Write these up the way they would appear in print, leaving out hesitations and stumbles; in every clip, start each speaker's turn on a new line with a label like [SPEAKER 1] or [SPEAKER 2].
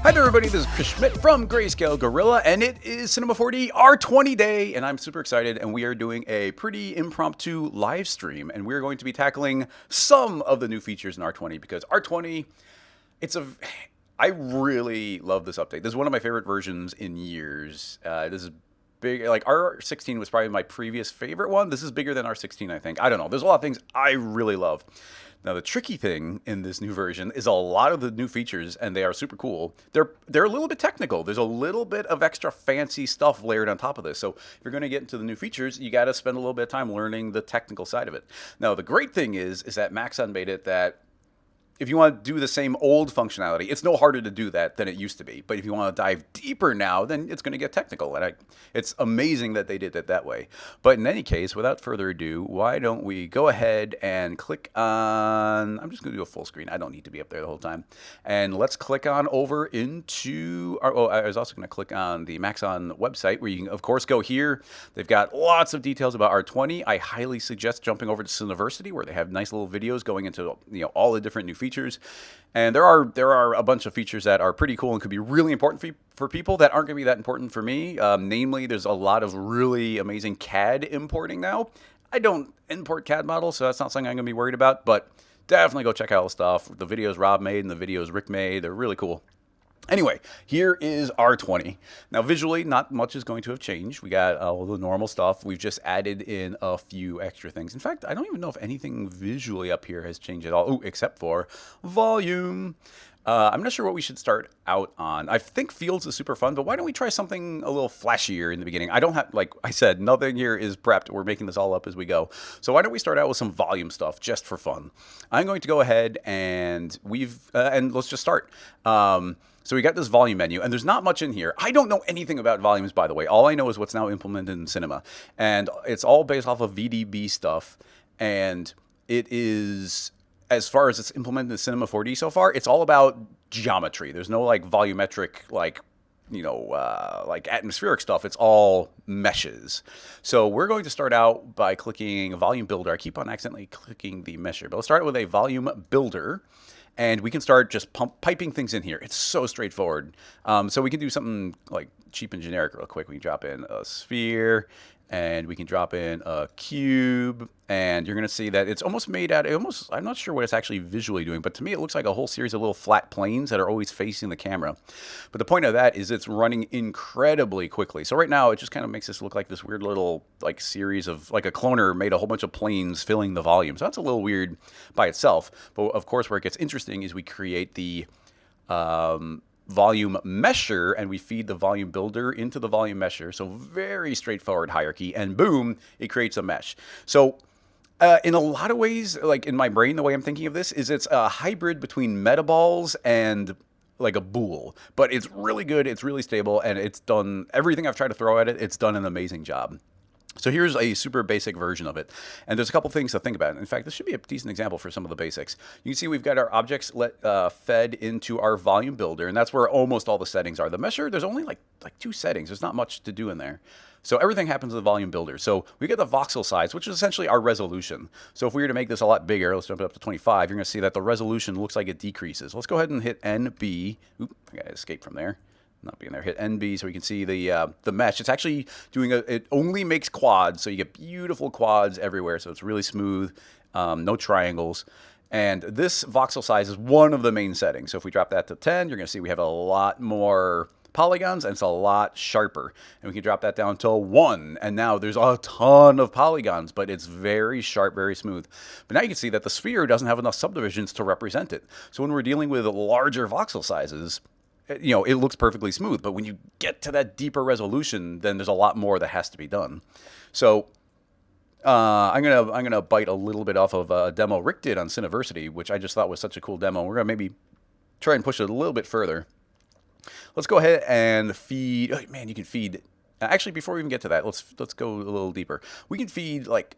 [SPEAKER 1] Hi there everybody, this is Chris Schmidt from Greyscalegorilla, and it is Cinema 4D R20 Day, and I'm super excited, and we are doing a pretty impromptu live stream, and we're going to be tackling some of the new features in R20, because R20, I really love this update. This is one of my favorite versions in years. This is big, like R16 was probably my previous favorite one. This is bigger than R16, I think. I don't know, there's a lot of things I really love. Now, the tricky thing in this new version is a lot of the new features, and they are super cool. They're a little bit technical. There's a little bit of extra fancy stuff layered on top of this. So if you're going to get into the new features, you got to spend a little bit of time learning the technical side of it. Now, the great thing is that Maxon made it that if you want to do the same old functionality, it's no harder to do that than it used to be. But if you want to dive deeper now, then it's going to get technical. And it's amazing that they did it that way. But in any case, without further ado, why don't we go ahead and click on... I'm just going to do a full screen. I don't need to be up there the whole time. And let's click on over into... I was also going to click on the Maxon website, where you can, of course, go here. They've got lots of details about R20. I highly suggest jumping over to Cineversity, where they have nice little videos going into all the different new features. And there are a bunch of features that are pretty cool and could be really important for people that aren't going to be that important for me. Namely, there's a lot of really amazing CAD importing now. I don't import CAD models, so that's not something I'm going to be worried about, but definitely go check out all the stuff. The videos Rob made and the videos Rick made, they're really cool. Anyway, here is R20. Now, visually, not much is going to have changed. We got all the normal stuff. We've just added in a few extra things. In fact, I don't even know if anything visually up here has changed at all, except for volume. I'm not sure what we should start out on. I think fields is super fun, but why don't we try something a little flashier in the beginning? I don't have, like I said, nothing here is prepped. We're making this all up as we go. So why don't we start out with some volume stuff just for fun? I'm going to go ahead and let's just start. So we got this volume menu, and there's not much in here. I don't know anything about volumes, by the way. All I know is what's now implemented in Cinema. And it's all based off of VDB stuff. And it is, as far as it's implemented in Cinema 4D so far, it's all about geometry. There's no like volumetric, like atmospheric stuff. It's all meshes. So we're going to start out by clicking Volume Builder. I keep on accidentally clicking the mesher, but let's start with a Volume Builder. And we can start just piping things in here. It's so straightforward. So we can do something like cheap and generic real quick. We can drop in a sphere, and we can drop in a cube, and you're going to see that it's almost made out of, I'm not sure what it's actually visually doing, but to me it looks like a whole series of little flat planes that are always facing the camera. But the point of that is it's running incredibly quickly. So right now it just kind of makes this look like this weird little like series of, like a cloner made a whole bunch of planes filling the volume. So that's a little weird by itself. But of course where it gets interesting is we create the volume mesher, and we feed the volume builder into the volume mesher. So very straightforward hierarchy, and boom, it creates a mesh. So in a lot of ways, like in my brain, the way I'm thinking of this is it's a hybrid between metaballs and like a bool, but it's really good, it's really stable, and it's done everything I've tried to throw at it. It's done an amazing job. So here's a super basic version of it. And there's a couple things to think about. In fact, this should be a decent example for some of the basics. You can see we've got our objects fed into our volume builder, and that's where almost all the settings are. The mesher, there's only like 2 settings. There's not much to do in there. So everything happens in the volume builder. So we get the voxel size, which is essentially our resolution. So if we were to make this a lot bigger, let's jump it up to 25, you're going to see that the resolution looks like it decreases. Let's go ahead and hit NB. Oop, I got to escape from there. Not being there. Hit NB so we can see the mesh. It's actually doing it only makes quads, so you get beautiful quads everywhere. So it's really smooth, no triangles. And this voxel size is one of the main settings. So if we drop that to 10, you're going to see we have a lot more polygons, and it's a lot sharper. And we can drop that down to 1, and now there's a ton of polygons, but it's very sharp, very smooth. But now you can see that the sphere doesn't have enough subdivisions to represent it. So when we're dealing with larger voxel sizes, it looks perfectly smooth, but when you get to that deeper resolution, then there's a lot more that has to be done. So I'm gonna bite a little bit off of a demo Rick did on Cineversity, which I just thought was such a cool demo. We're gonna maybe try and push it a little bit further. Let's go ahead and feed. Oh, man, you can feed. Actually, before we even get to that, let's go a little deeper. We can feed like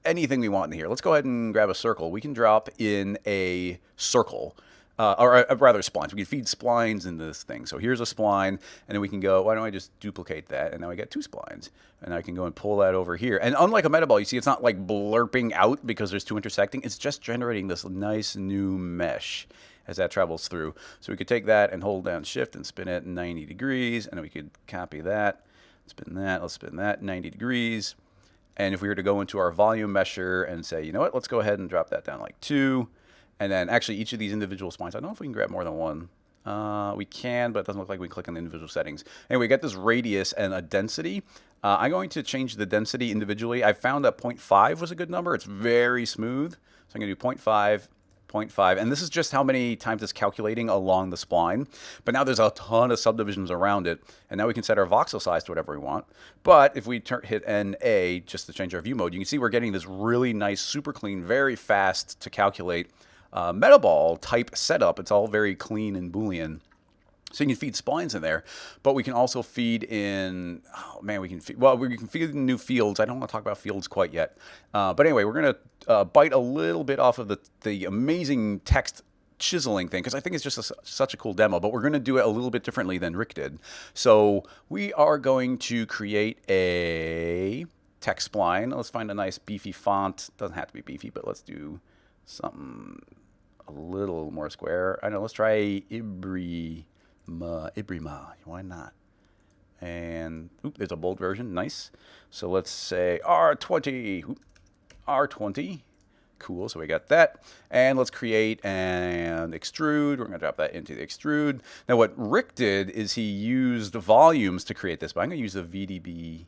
[SPEAKER 1] anything we want in here. Let's go ahead and grab a circle. We can drop in a circle. Or rather splines. We can feed splines in this thing. So here's a spline, and then we can go, why don't I just duplicate that? And now I got 2 splines. And I can go and pull that over here. And unlike a metaball, you see it's not like blurping out because there's 2 intersecting. It's just generating this nice new mesh. as that travels through. So we could take that and hold down shift and spin it 90 degrees, and then we could copy that, spin that, let's spin that 90 degrees. And if we were to go into our volume mesher and say, you know what, let's go ahead and drop that down like 2. And then actually each of these individual splines, I don't know if we can grab more than one. We can, but it doesn't look like we can click on the individual settings. Anyway, we got this radius and a density. I'm going to change the density individually. I found that 0.5 was a good number. It's very smooth. So I'm going to do 0.5, 0.5. And this is just how many times it's calculating along the spline. But now there's a ton of subdivisions around it. And now we can set our voxel size to whatever we want. But if we hit NA just to change our view mode, you can see we're getting this really nice, super clean, very fast to calculate metaball type setup. It's all very clean and Boolean. So you can feed splines in there, but we can also feed in, oh man, we can feed in new fields. I don't want to talk about fields quite yet. But anyway, we're going to bite a little bit off of the amazing text chiseling thing, because I think it's just such a cool demo, but we're going to do it a little bit differently than Rick did. So we are going to create a text spline. Let's find a nice beefy font. Doesn't have to be beefy, but let's do something a little more square. I know, let's try Ibrima. Why not? And there's a bold version. Nice. So let's say R20. R20. Cool. So we got that. And let's create an extrude. We're going to drop that into the extrude. Now what Rick did is he used volumes to create this, but I'm going to use the VDB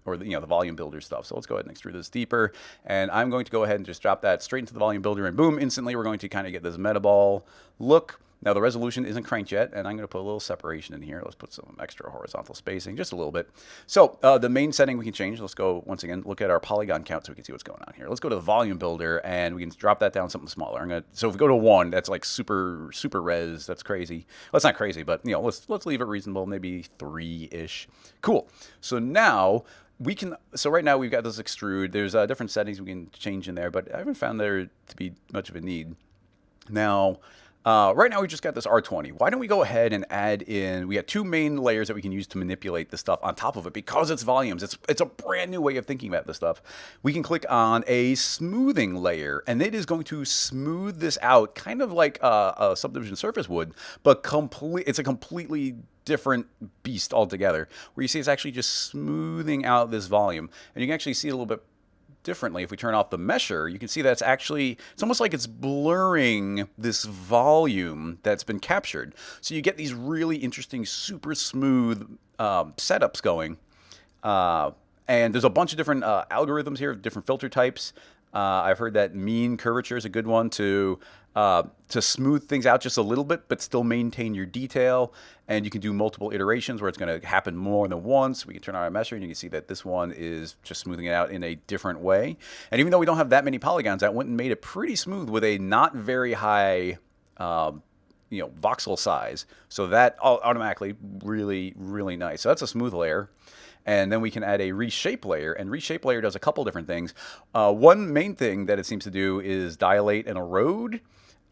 [SPEAKER 1] or the volume builder stuff. So let's go ahead and extrude this deeper. And I'm going to go ahead and just drop that straight into the volume builder, and boom, instantly we're going to kind of get this metaball look. Now the resolution isn't cranked yet, and I'm going to put a little separation in here. Let's put some extra horizontal spacing, just a little bit. So the main setting we can change. Let's go, once again, look at our polygon count so we can see what's going on here. Let's go to the volume builder, and we can drop that down something smaller. So if we go to 1, that's like super res. That's crazy. Well, it's not crazy, but let's leave it reasonable, maybe 3-ish. Cool. So now we can, so right now we've got this extrude. There's different settings we can change in there, but I haven't found there to be much of a need. Now, right now we just got this R20. Why don't we go ahead and add in, we got 2 main layers that we can use to manipulate the stuff on top of it, because it's volumes. It's a brand new way of thinking about this stuff. We can click on a smoothing layer, and it is going to smooth this out, kind of like a subdivision surface would, but it's a completely different beast altogether, where you see it's actually just smoothing out this volume. And you can actually see it a little bit differently. If we turn off the mesher, you can see that's actually, it's almost like it's blurring this volume that's been captured. So you get these really interesting, super smooth setups going. And there's a bunch of different algorithms here, different filter types. I've heard that mean curvature is a good one to smooth things out just a little bit, but still maintain your detail. And you can do multiple iterations where it's going to happen more than once. We can turn on our mesher, and you can see that this one is just smoothing it out in a different way. And even though we don't have that many polygons, that went and made it pretty smooth with a not very high voxel size. So that automatically really, really nice. So that's a smooth layer. And then we can add a reshape layer, and reshape layer does a couple different things. One main thing that it seems to do is dilate and erode.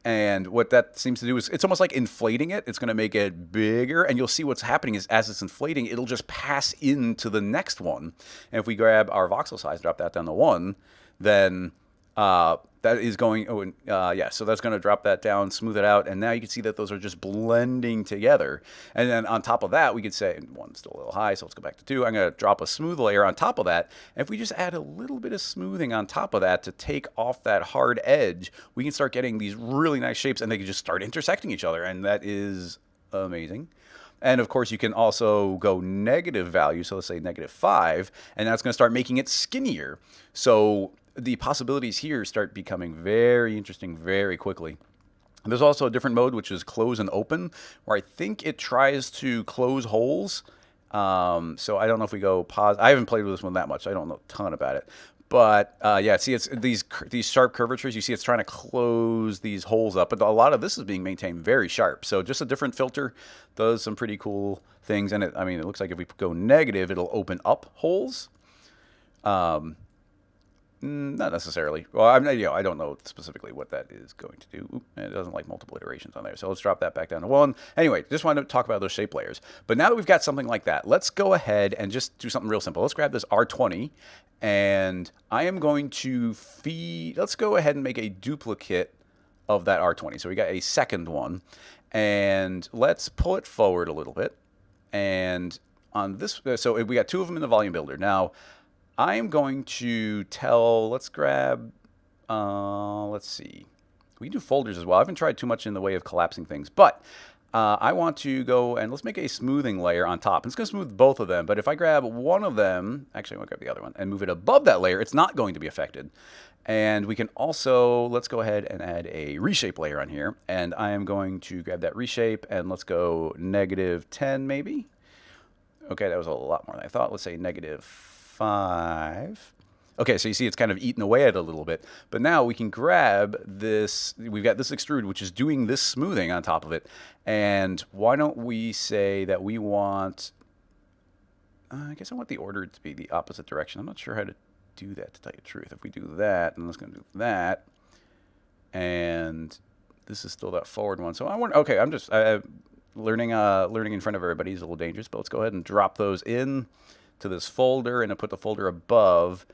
[SPEAKER 1] And what that seems to do is it's almost like inflating it. It's going to make it bigger, and you'll see what's happening is as it's inflating, it'll just pass into the next one. And if we grab our voxel size, drop that down to 1, then that is going, so that's going to drop that down, smooth it out, and now you can see that those are just blending together. And then on top of that, we could say, 1's still a little high, so let's go back to 2. I'm going to drop a smooth layer on top of that. And if we just add a little bit of smoothing on top of that to take off that hard edge, we can start getting these really nice shapes, and they can just start intersecting each other, and that is amazing. And of course, you can also go negative value, so let's say -5, and that's going to start making it skinnier. So the possibilities here start becoming very interesting very quickly. There's also a different mode, which is close and open, where I think it tries to close holes. So I don't know if we go pause. I haven't played with this one that much. I don't know a ton about it. But yeah, see, it's these sharp curvatures. You see it's trying to close these holes up. But a lot of this is being maintained very sharp. So just a different filter does some pretty cool things. And it looks like if we go negative, it'll open up holes. Not necessarily. Well, I don't know specifically what that is going to do. It doesn't like multiple iterations on there. So let's drop that back down to 1. Anyway, just wanted to talk about those shape layers. But now that we've got something like that, let's go ahead and just do something real simple. Let's grab this R20, and I am going to let's go ahead and make a duplicate of that R20. So we got a second one. And let's pull it forward a little bit. And on this, so we got two of them in the volume builder. Now, I'm going to let's grab, let's see. We can do folders as well. I haven't tried too much in the way of collapsing things, but I want to go and let's make a smoothing layer on top. And it's going to smooth both of them, but if I grab one of them, actually I want to grab the other one and move it above that layer, it's not going to be affected. And we can also, let's go ahead and add a reshape layer on here. And I am going to grab that reshape and let's go -10 maybe. Okay, that was a lot more than I thought. Let's say -5. Okay, so you see it's kind of eaten away at it a little bit. But now we can grab this, we've got this extrude, which is doing this smoothing on top of it. And why don't we say that we want, I guess I want the order to be the opposite direction. I'm not sure how to do that, to tell you the truth. If we do that, and let's go do that. And this is still that forward one. So I want, okay, I'm just learning in front of everybody is a little dangerous, but let's go ahead and drop those in to this folder and I put the folder above.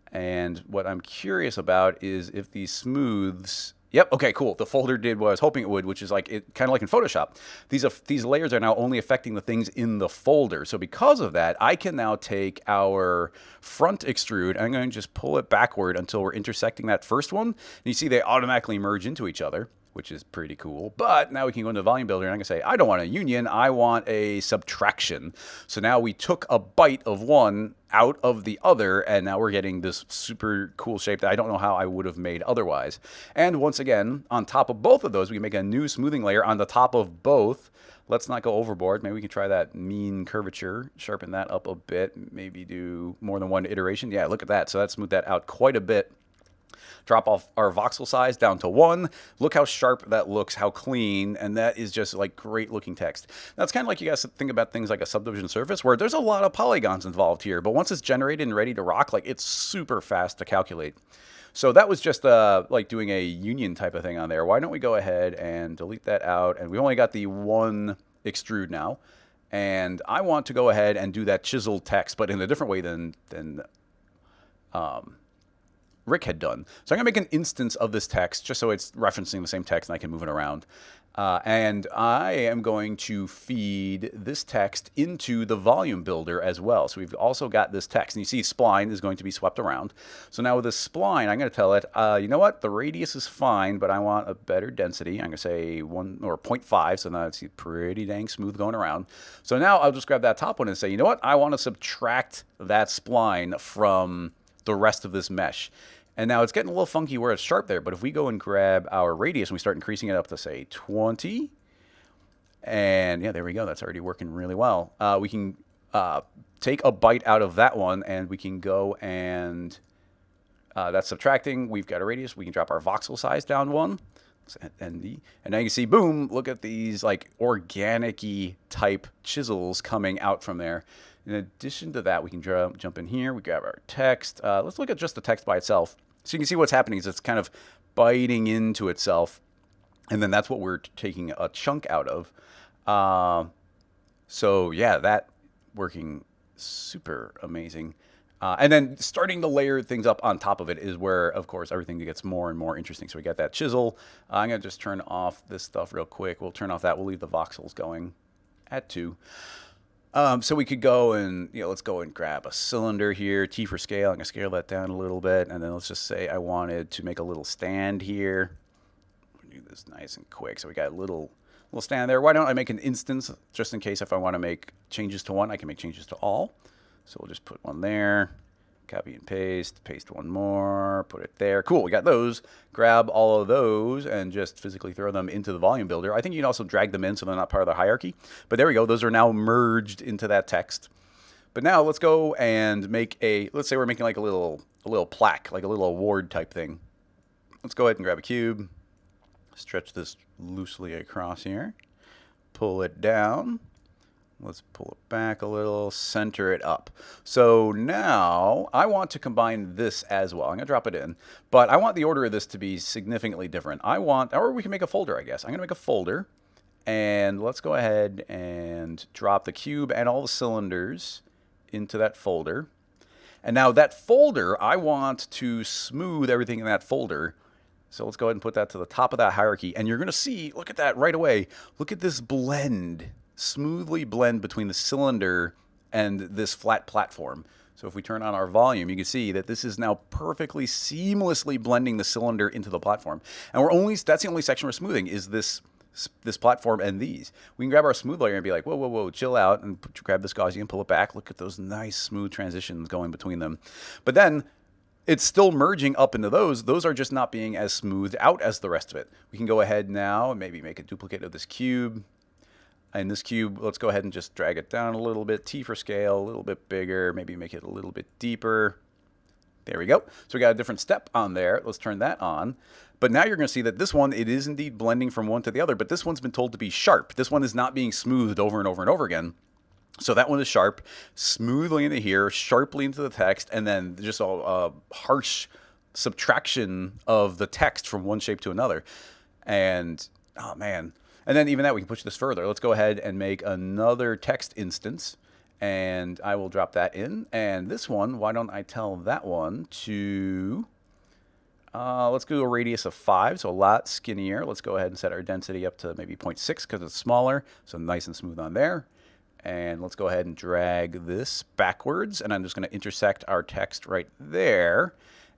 [SPEAKER 1] And what I'm curious about is if these smooths, yep, okay, cool. The folder did what I was hoping it would, which is like kind of like in Photoshop. These layers are now only affecting the things in the folder. So because of that, I can now take our front extrude and I'm going to just pull it backward until we're intersecting that first one. And you see they automatically merge into each other, which is pretty cool. But now we can go into the volume builder and I'm going to say, I don't want a union, I want a subtraction. So now we took a bite of one out of the other, and now we're getting this super cool shape that I don't know how I would have made otherwise. And once again, on top of both of those, we can make a new smoothing layer on the top of both. Let's not go overboard. Maybe we can try that mean curvature, sharpen that up a bit, maybe do more than one iteration. Yeah, look at that. So that smoothed that out quite a bit. Drop off our voxel size down to 1. Look how sharp that looks, how clean, and that is just like great looking text. Now it's kind of like you guys think about things like a subdivision surface where there's a lot of polygons involved here, but once it's generated and ready to rock, like it's super fast to calculate. So that was just like doing a union type of thing on there. Why don't we go ahead and delete that out? And we only got the one extrude now. And I want to go ahead and do that chiseled text, but in a different way than Rick had done. So I'm going to make an instance of this text just so it's referencing the same text and I can move it around. And I am going to feed this text into the volume builder as well. So we've also got this text. And you see spline is going to be swept around. So now with this spline, I'm going to tell it, you know what? The radius is fine, but I want a better density. I'm going to say 1 or 0.5. So now it's pretty dang smooth going around. So now I'll just grab that top one and say, you know what? I want to subtract that spline from the rest of this mesh. And now it's getting a little funky where it's sharp there, but if we go and grab our radius and we start increasing it up to say 20, and yeah, there we go. That's already working really well. We can take a bite out of that one and we can go and that's subtracting. We've got a radius. We can drop our voxel size down 1. And now you can see, boom, look at these like organic-y type chisels coming out from there. In addition to that, we can jump in here. We grab our text. Let's look at just the text by itself. So you can see what's happening is it's kind of biting into itself. And then that's what we're taking a chunk out of. So yeah, that working super amazing. And then starting to layer things up on top of it is where, of course, everything gets more and more interesting. So we got that chisel. I'm going to just turn off this stuff real quick. We'll turn off that. We'll leave the voxels going at 2. So we could go and, let's go and grab a cylinder here, T for scale. I'm going to scale that down a little bit. And then let's just say I wanted to make a little stand here. Do this nice and quick. So we got a little stand there. Why don't I make an instance just in case if I want to make changes to one, I can make changes to all. So we'll just put one there, copy and paste one more, put it there. Cool, we got those. Grab all of those and just physically throw them into the volume builder. I think you can also drag them in so they're not part of the hierarchy. But there we go, those are now merged into that text. But now let's go and make let's say we're making like a little plaque, like a little award type thing. Let's go ahead and grab a cube, stretch this loosely across here, pull it down. Let's pull it back a little, center it up. So now I want to combine this as well. I'm going to drop it in, but I want the order of this to be significantly different. Or we can make a folder, I guess. I'm going to make a folder, and let's go ahead and drop the cube and all the cylinders into that folder. And now that folder, I want to smooth everything in that folder So let's go ahead and put that to the top of that hierarchy. And you're going to see, look at that right away. Look at this blend, smoothly blend between the cylinder and this flat platform. So if we turn on our volume, you can see that this is now perfectly seamlessly blending the cylinder into the platform. And that's the only section we're smoothing is this platform and these. We can grab our smooth layer and be like, whoa, whoa, whoa, chill out, and grab this Gaussian, pull it back. Look at those nice smooth transitions going between them. But then it's still merging up into those. Those are just not being as smoothed out as the rest of it. We can go ahead now and maybe make a duplicate of this cube. And this cube, let's go ahead and just drag it down a little bit. T for scale, a little bit bigger. Maybe make it a little bit deeper. There we go. So we got a different step on there. Let's turn that on. But now you're going to see that this one, it is indeed blending from one to the other. But this one's been told to be sharp. This one is not being smoothed over and over and over again. So that one is sharp, smoothly into here, sharply into the text, and then just a harsh subtraction of the text from one shape to another. And, oh man. And then even that, we can push this further. Let's go ahead and make another text instance. And I will drop that in. And this one, why don't I tell that one to, let's do a radius of 5, so a lot skinnier. Let's go ahead and set our density up to maybe 0.6 because it's smaller. So nice and smooth on there. And let's go ahead and drag this backwards. And I'm just going to intersect our text right there.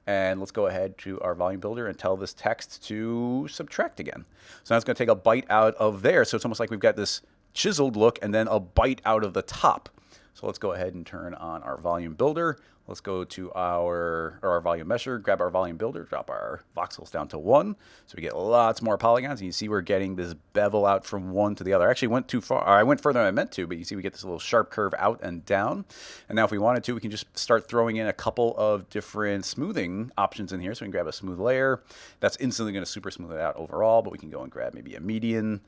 [SPEAKER 1] And let's go ahead to our volume builder and tell this text to subtract again. So now it's going to take a bite out of there. So it's almost like we've got this chiseled look and then a bite out of the top. So let's go ahead and turn on our volume builder. Let's go to our volume mesher, grab our volume builder, drop our voxels down to 1. So we get lots more polygons. And you see we're getting this bevel out from one to the other. I actually went too far. I went further than I meant to, but you see we get this little sharp curve out and down. And now if we wanted to, we can just start throwing in a couple of different smoothing options in here. So we can grab a smooth layer. That's instantly going to super smooth it out overall, but we can go and grab maybe a median.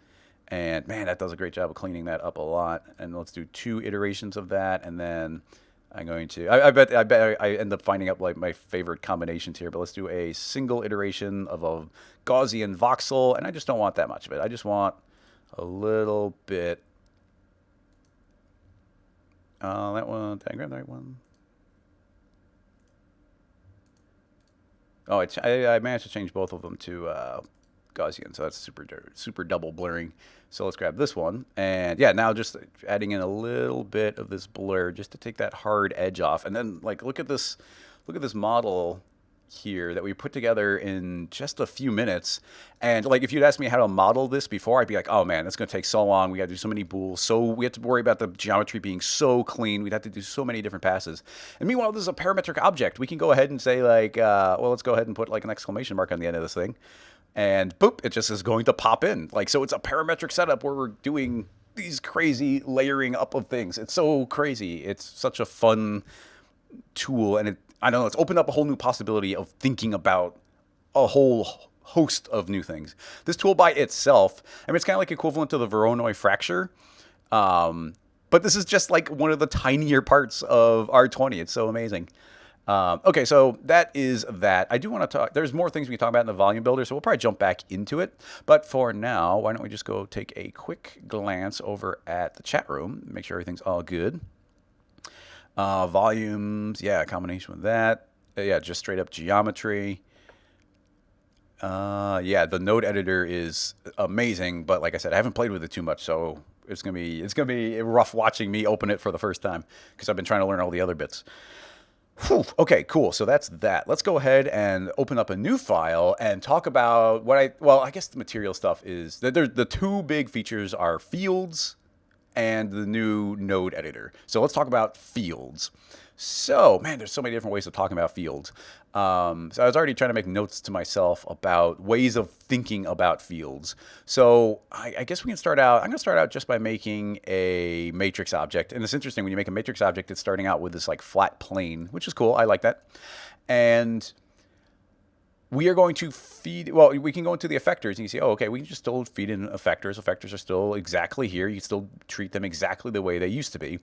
[SPEAKER 1] And man, that does a great job of cleaning that up a lot. And let's do 2 iterations of that. And then I'm going to, I bet I end up finding up like my favorite combinations here, but let's do a single iteration of a Gaussian voxel. And I just don't want that much of it. I just want a little bit. That one, did I grab the right one? Oh, I managed to change both of them to Gaussian, so that's super double blurring. So let's grab this one, and yeah, now just adding in a little bit of this blur just to take that hard edge off. And then like look at this model here that we put together in just a few minutes. And like if you'd asked me how to model this before, I'd be like, oh man, it's going to take so long. We got to do so many bools. So we have to worry about the geometry being so clean. We'd have to do so many different passes. And meanwhile, this is a parametric object. We can go ahead and say like, well, let's go ahead and put like an exclamation mark on the end of this thing. And boop, it just is going to pop in. Like, so it's a parametric setup where we're doing these crazy layering up of things. It's so crazy. It's such a fun tool. And I don't know, it's opened up a whole new possibility of thinking about a whole host of new things. This tool by itself, I mean, it's kind of like equivalent to the Voronoi fracture. But this is just like one of the tinier parts of R20. It's so amazing. Okay, so that is that. I do want to talk, there's more things we can talk about in the volume builder, so we'll probably jump back into it. But for now, why don't we just go take a quick glance over at the chat room, make sure everything's all good. Volumes, yeah, a combination with that. Yeah, just straight up geometry. Yeah, the node editor is amazing, but like I said, I haven't played with it too much, so it's gonna be rough watching me open it for the first time because I've been trying to learn all the other bits. Whew. Okay, cool. So that's that. Let's go ahead and open up a new file and talk about I guess the material stuff is that the 2 big features are fields and the new node editor. So let's talk about fields. So, man, there's so many different ways of talking about fields. So I was already trying to make notes to myself about ways of thinking about fields. So I guess we can start out, I'm going to start out just by making a matrix object. And it's interesting, when you make a matrix object, it's starting out with this like flat plane, which is cool. I like that. And we are going to feed, well, we can go into the effectors and you see, oh, okay, we can just still feed in effectors. Effectors are still exactly here. You can still treat them exactly the way they used to be.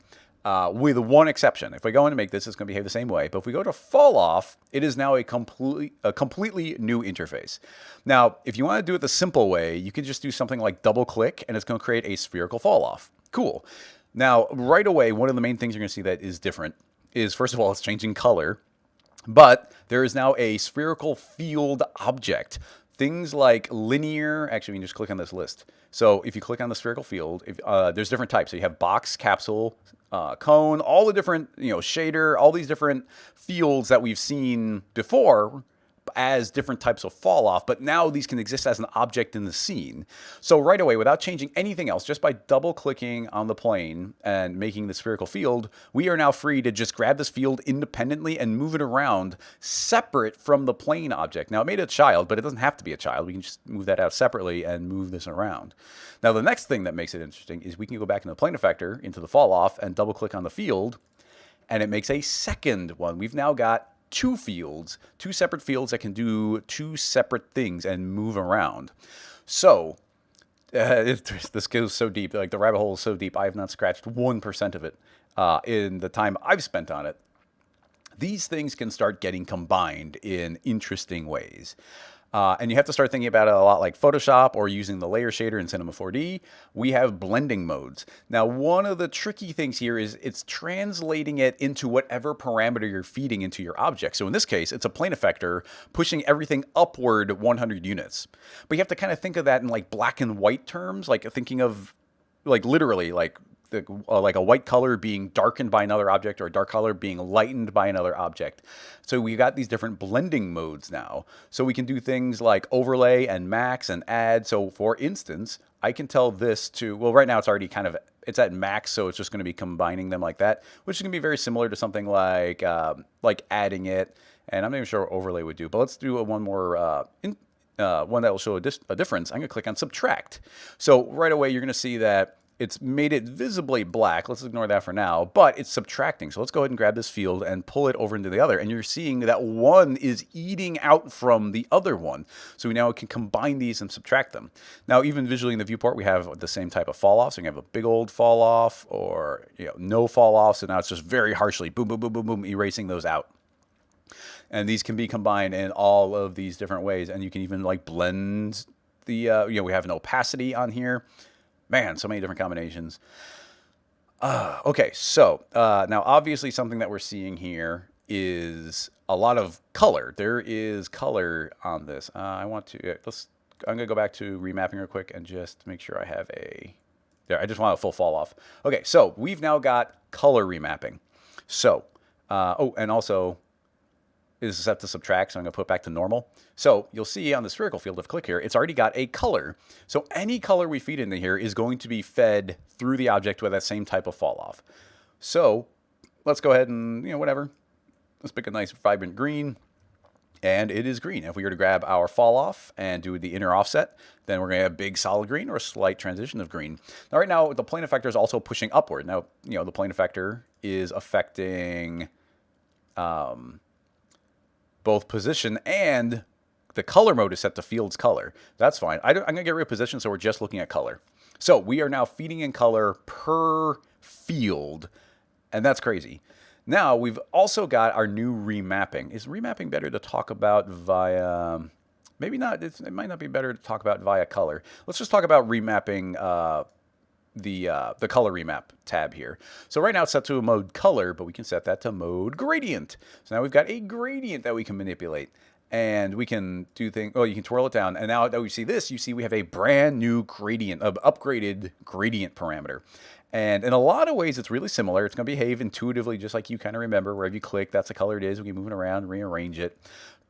[SPEAKER 1] With one exception. If we go in and make this, it's going to behave the same way. But if we go to fall off, it is now a completely new interface. Now, if you want to do it the simple way, you can just do something like double click and it's going to create a spherical fall off. Cool. Now, right away, one of the main things you're going to see that is different is, first of all, it's changing color. But there is now a spherical field object. things like linear, actually, we can just click on this list. So if you click on the spherical field, there's different types. So you have box, capsule, cone, all the different, shader, all these different fields that we've seen before as different types of fall off, but now these can exist as an object in the scene. So right away, without changing anything else, just by double clicking on the plane and making the spherical field, we are now free to just grab this field independently and move it around separate from the plane object. Now it made a child, but it doesn't have to be a child. We can just move that out separately and move this around. Now the next thing that makes it interesting is we can go back into the plane effector, into the fall off, and double click on the field, and it makes a second one. We've now got two fields, two separate fields that can do two separate things and move around. So this goes so deep, like the rabbit hole is so deep, I have not scratched 1% of it in the time I've spent on it. These things can start getting combined in interesting ways. And you have to start thinking about it a lot like Photoshop or using the layer shader in Cinema 4D. We have blending modes. Now, one of the tricky things here is it's translating it into whatever parameter you're feeding into your object. So in this case, it's a plane effector pushing everything upward 100 units. But you have to kind of think of that in like black and white terms, like thinking of like literally like a white color being darkened by another object or a dark color being lightened by another object. So we've got these different blending modes now. So we can do things like overlay and max and add. So for instance, I can tell this to, well, right now it's already it's at max, so it's just going to be combining them like that, which is going to be very similar to something like adding it. And I'm not even sure what overlay would do, but let's do one more one that will show a difference. I'm going to click on subtract. So right away, you're going to see that it's made it visibly black. Let's ignore that for now, but it's subtracting. So let's go ahead and grab this field and pull it over into the other. And you're seeing that one is eating out from the other one. So we now can combine these and subtract them. Now, even visually in the viewport, we have the same type of fall off. So you can have a big old fall off or no fall off. So now it's just very harshly boom, boom, boom, boom, boom, erasing those out. And these can be combined in all of these different ways. And you can even like blend the, we have an opacity on here. Man, so many different combinations. Okay, so now obviously something that we're seeing here is a lot of color. There is color on this. I'm going to go back to remapping real quick and just make sure I have there, I just want a full fall off. Okay, so we've now got color remapping. So, and also is set to subtract, so I'm going to put it back to normal. So you'll see on the spherical field, if I click here, it's already got a color. So any color we feed into here is going to be fed through the object with that same type of fall off. So let's go ahead and, whatever. Let's pick a nice vibrant green. And it is green. If we were to grab our fall off and do the inner offset, then we're going to have a big solid green or a slight transition of green. Now, right now, the plane effector is also pushing upward. Now, the plane effector is affecting both position and the color mode is set to field's color. That's fine. I'm going to get rid of position, so we're just looking at color. So we are now feeding in color per field, and that's crazy. Now we've also got our new remapping. Is remapping better to talk about via, maybe not, it might not be better to talk about via color. Let's just talk about remapping the color remap tab here. So right now it's set to a mode color, but we can set that to mode gradient. So now we've got a gradient that we can manipulate. And we can do things, you can twirl it down. And now that we see this, you see we have a brand new gradient, upgraded gradient parameter. And in a lot of ways, it's really similar. It's going to behave intuitively, just like you kind of remember. Wherever you click, that's the color it is. We can move it around, rearrange it.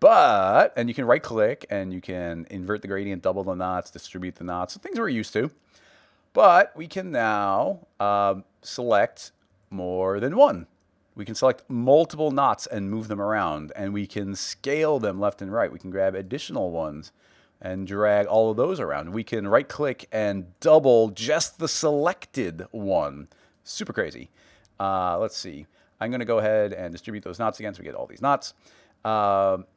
[SPEAKER 1] And you can right click and you can invert the gradient, double the knots, distribute the knots, so things we're used to. But we can now select more than one. We can select multiple knots and move them around, and we can scale them left and right. We can grab additional ones and drag all of those around. We can right click and double just the selected one. Super crazy. Let's see. I'm going to go ahead and distribute those knots again so we get all these knots.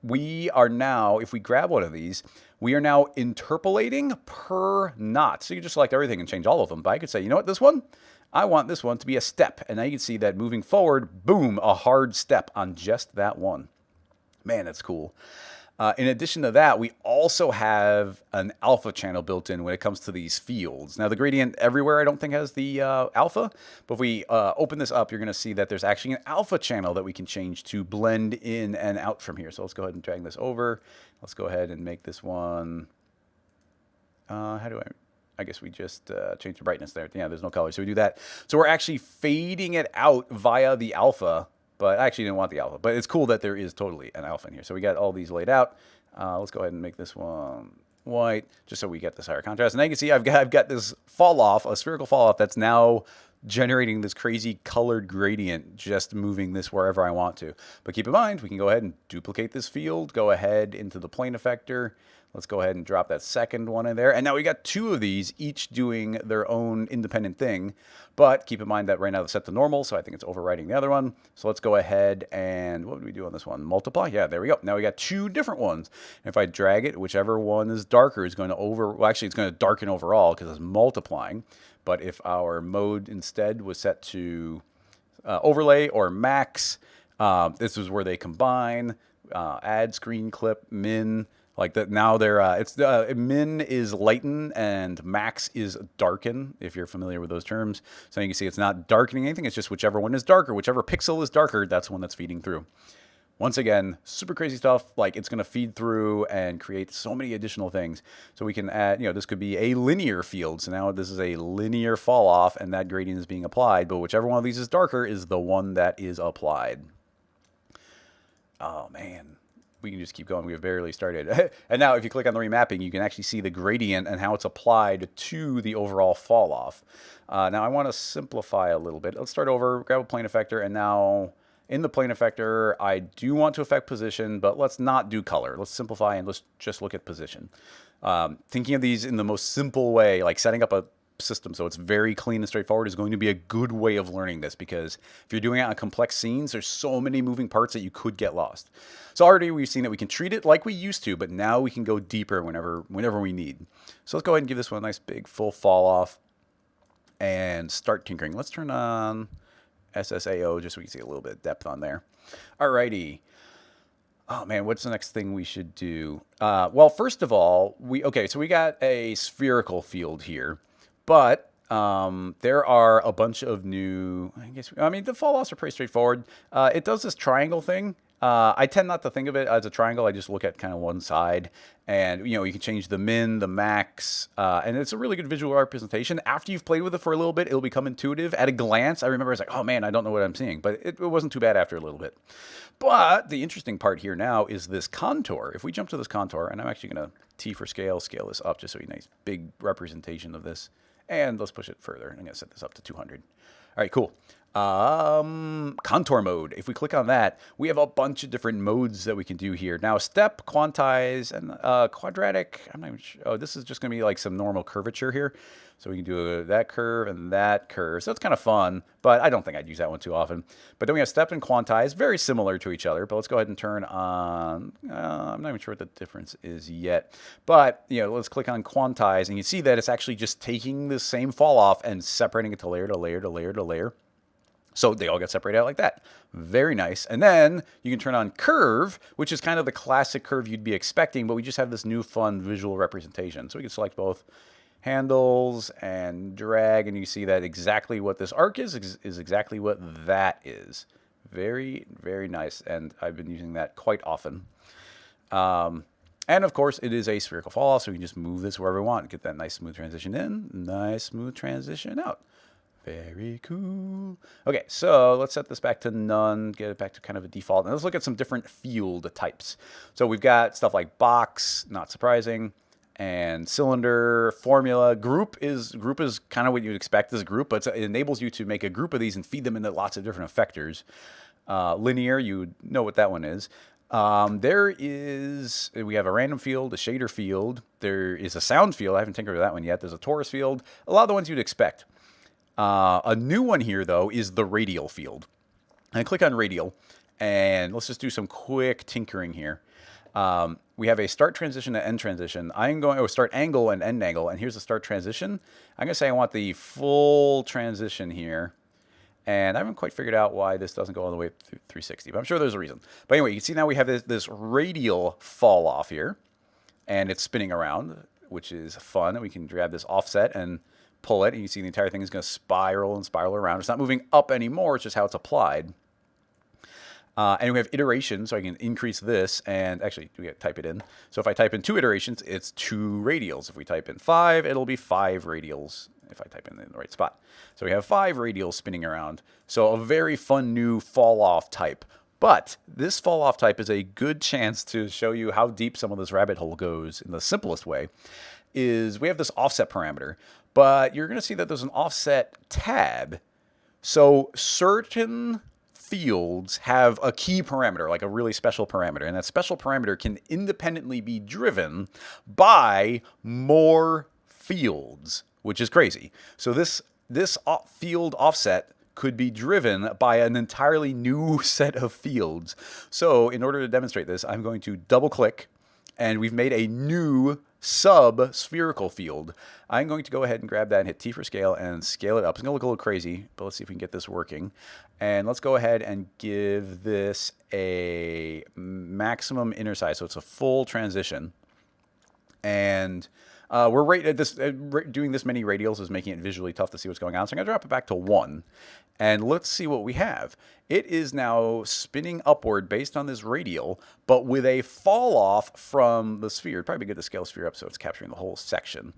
[SPEAKER 1] We are now, if we grab one of these, we are now interpolating per knot. So you can just select everything and change all of them. But I could say, you know what, this one? I want this one to be a step. And now you can see that moving forward, boom, a hard step on just that one. Man, that's cool. In addition to that, we also have an alpha channel built in when it comes to these fields. Now, the gradient everywhere I don't think has the alpha, but if we open this up, you're going to see that there's actually an alpha channel that we can change to blend in and out from here. So let's go ahead and drag this over. Let's go ahead and make this one. How do I guess we just change the brightness there. Yeah, there's no color, so we do that. So we're actually fading it out via the alpha. But I actually didn't want the alpha. But it's cool that there is totally an alpha in here. So we got all these laid out. Let's go ahead and make this one white, just so we get this higher contrast. And now you can see I've got this fall off, a spherical fall off that's now generating this crazy colored gradient, just moving this wherever I want to. But keep in mind, we can go ahead and duplicate this field, go ahead into the plane effector. Let's go ahead and drop that second one in there. And now we got two of these, each doing their own independent thing. But keep in mind that right now it's set to normal, so I think it's overriding the other one. So let's go ahead and, what did we do on this one? Multiply? Yeah, there we go. Now we got two different ones. And if I drag it, whichever one is darker is going to well, actually it's going to darken overall because it's multiplying. But if our mode instead was set to overlay or max, this is where they combine, add screen clip, min. Like that now they're it's min is lighten and max is darken, if you're familiar with those terms. So you can see it's not darkening anything, it's just whichever one is darker, whichever pixel is darker, that's the one that's feeding through. Once again, super crazy stuff. Like it's going to feed through and create so many additional things. So we can add, this could be a linear field. So now this is a linear fall off and that gradient is being applied, but whichever one of these is darker is the one that is applied. Oh man. We can just keep going. We have barely started. And now if you click on the remapping, you can actually see the gradient and how it's applied to the overall fall off. Now I want to simplify a little bit. Let's start over, grab a plane effector, and now in the plane effector, I do want to affect position, but let's not do color. Let's simplify and let's just look at position. Thinking of these in the most simple way, like setting up a system so it's very clean and straightforward, is going to be a good way of learning this, because if you're doing it on complex scenes, there's so many moving parts that you could get lost. So already we've seen that we can treat it like we used to, but now we can go deeper whenever we need. So let's go ahead and give this one a nice big full fall off and start tinkering. Let's turn on SSAO just so we can see a little bit of depth on there. Alrighty. Oh man, what's the next thing we should do? Well, first of all, so we got a spherical field here. But there are a bunch of new, the fall offs are pretty straightforward. It does this triangle thing. I tend not to think of it as a triangle. I just look at kind of one side. And, you can change the min, the max. And it's a really good visual representation. After you've played with it for a little bit, it'll become intuitive. At a glance, I remember I was like, oh man, I don't know what I'm seeing. But it wasn't too bad after a little bit. But the interesting part here now is this contour. If we jump to this contour, and I'm actually going to T for scale this up just so you have a nice big representation of this. And let's push it further. I'm going to set this up to 200. All right, cool. Contour mode. If we click on that, we have a bunch of different modes that we can do here. Now, step, quantize, and quadratic. I'm not even sure. Oh, this is just going to be like some normal curvature here. So we can do that curve and that curve. So it's kind of fun, but I don't think I'd use that one too often. But then we have step and quantize, very similar to each other. But let's go ahead and turn on, I'm not even sure what the difference is yet. But, let's click on quantize, and you see that it's actually just taking the same fall off and separating it to layer to layer to layer to layer. So they all get separated out like that. Very nice. And then you can turn on curve, which is kind of the classic curve you'd be expecting, but we just have this new fun visual representation. So we can select both handles and drag, and you see that exactly what this arc is exactly what that is. Very, very nice. And I've been using that quite often. And of course, it is a spherical fall off, so we can just move this wherever we want. Get that nice smooth transition in, nice smooth transition out. Very cool. Okay, so let's set this back to none, get it back to kind of a default. And let's look at some different field types. So we've got stuff like box, not surprising, and cylinder, formula. Group is kind of what you'd expect as a group, but it enables you to make a group of these and feed them into lots of different effectors. Linear, you know what that one is. We have a random field, a shader field. There is a sound field. I haven't tinkered with that one yet. There's a torus field. A lot of the ones you'd expect. A new one here, though, is the radial field. And I click on radial, and let's just do some quick tinkering here. We have a start transition and end transition. I'm going to start angle and end angle, and here's the start transition. I'm going to say I want the full transition here, And I haven't quite figured out why this doesn't go all the way through 360, but I'm sure there's a reason. But anyway, you can see now we have this radial fall off here, and it's spinning around, which is fun. And we can grab this offset and pull it, and you see the entire thing is going to spiral and spiral around. It's not moving up anymore, it's just how it's applied. And we have iterations, so I can increase this, and actually, we got to type it in. So if I type in 2 iterations, it's 2 radials. If we type in 5, it'll be 5 radials, if I type in the right spot. So we have 5 radials spinning around. So a very fun new fall-off type. But this fall-off type is a good chance to show you how deep some of this rabbit hole goes in the simplest way, is we have this offset parameter, but you're going to see that there's an offset tab. So certain fields have a key parameter, like a really special parameter, and that special parameter can independently be driven by more fields, which is crazy. So this field offset could be driven by an entirely new set of fields. So in order to demonstrate this, I'm going to double click, and we've made a new spherical field. I'm going to go ahead and grab that and hit T for scale and scale it up. It's going to look a little crazy, but let's see if we can get this working. And let's go ahead and give this a maximum inner size, so it's a full transition. And we're right at this, doing this many radials is making it visually tough to see what's going on. So I'm going to drop it back to 1. And let's see what we have. It is now spinning upward based on this radial, but with a fall off from the sphere. Probably good to scale the sphere up so it's capturing the whole section.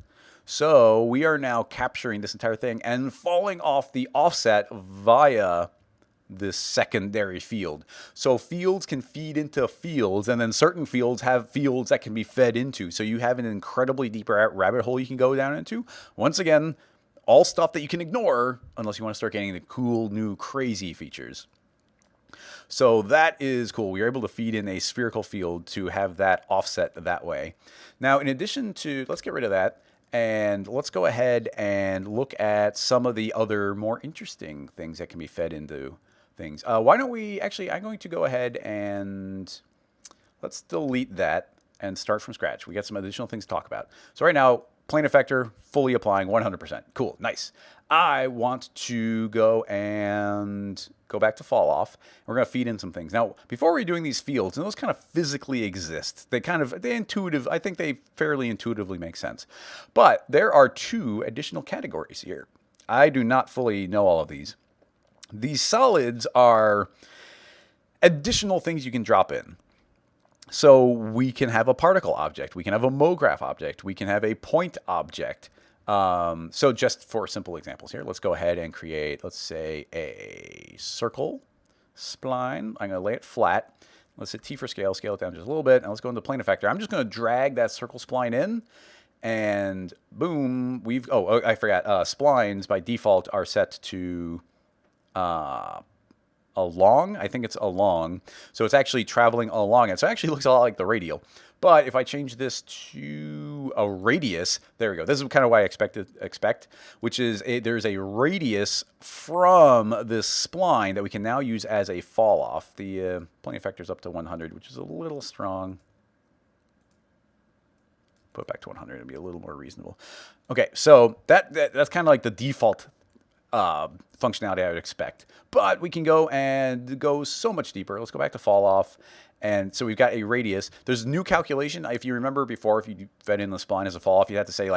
[SPEAKER 1] So we are now capturing this entire thing and falling off the offset via this secondary field. So fields can feed into fields, and then certain fields have fields that can be fed into. So you have an incredibly deep rabbit hole you can go down into. Once again, all stuff that you can ignore unless you want to start getting the cool, new, crazy features. So that is cool. We were able to feed in a spherical field to have that offset that way. Now, in addition to, let's get rid of that, and let's go ahead and look at some of the other more interesting things that can be fed into things. Why don't we, actually, I'm going to go ahead and let's delete that and start from scratch. We got some additional things to talk about. So right now, plane effector, fully applying 100%. Cool, nice. I want to go and go back to fall off. We're going to feed in some things. Now, before we're doing these fields, and those kind of physically exist. They I think they fairly intuitively make sense. But there are 2 additional categories here. I do not fully know all of these. These solids are additional things you can drop in. So we can have a particle object, we can have a MoGraph object, we can have a point object. So just for simple examples here, let's go ahead and create, let's say, a circle spline. I'm going to lay it flat. Let's hit T for scale, scale it down just a little bit, and let's go into plane effector. I'm just going to drag that circle spline in, and boom, I forgot, splines by default are set to along. I think it's along. So it's actually traveling along it. So it actually looks a lot like the radial. But if I change this to a radius, there we go. This is kind of what I expect, which is there's a radius from this spline that we can now use as a fall off. The plane effector is up to 100, which is a little strong. Put it back to 100 and be a little more reasonable. Okay, so that's kind of like the default functionality I would expect. But we can go and go so much deeper. Let's go back to fall off. And so we've got a radius. There's new calculation. If you remember before, if you fed in the spline as a fall off, you'd have to say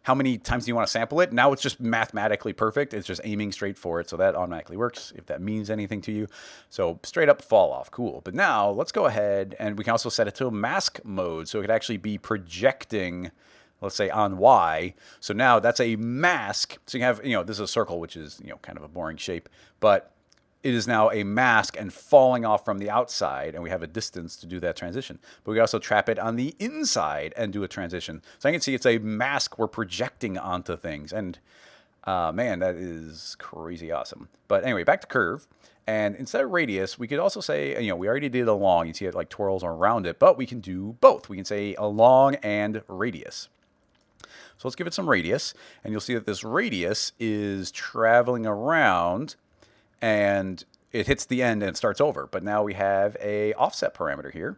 [SPEAKER 1] how many times do you want to sample it? Now it's just mathematically perfect. It's just aiming straight for it. So that automatically works if that means anything to you. So straight up fall off. Cool. But now let's go ahead and we can also set it to a mask mode. So it could actually be projecting, let's say, on Y. So now that's a mask. So you have, this is a circle, which is, kind of a boring shape, but it is now a mask and falling off from the outside, and we have a distance to do that transition. But we also trap it on the inside and do a transition. So I can see it's a mask we're projecting onto things. And man, that is crazy awesome. But anyway, back to curve. And instead of radius, we could also say, we already did along. You see it like twirls around it, but we can do both. We can say along and radius. So let's give it some radius, and you'll see that this radius is traveling around, and it hits the end and it starts over. But now we have a offset parameter here.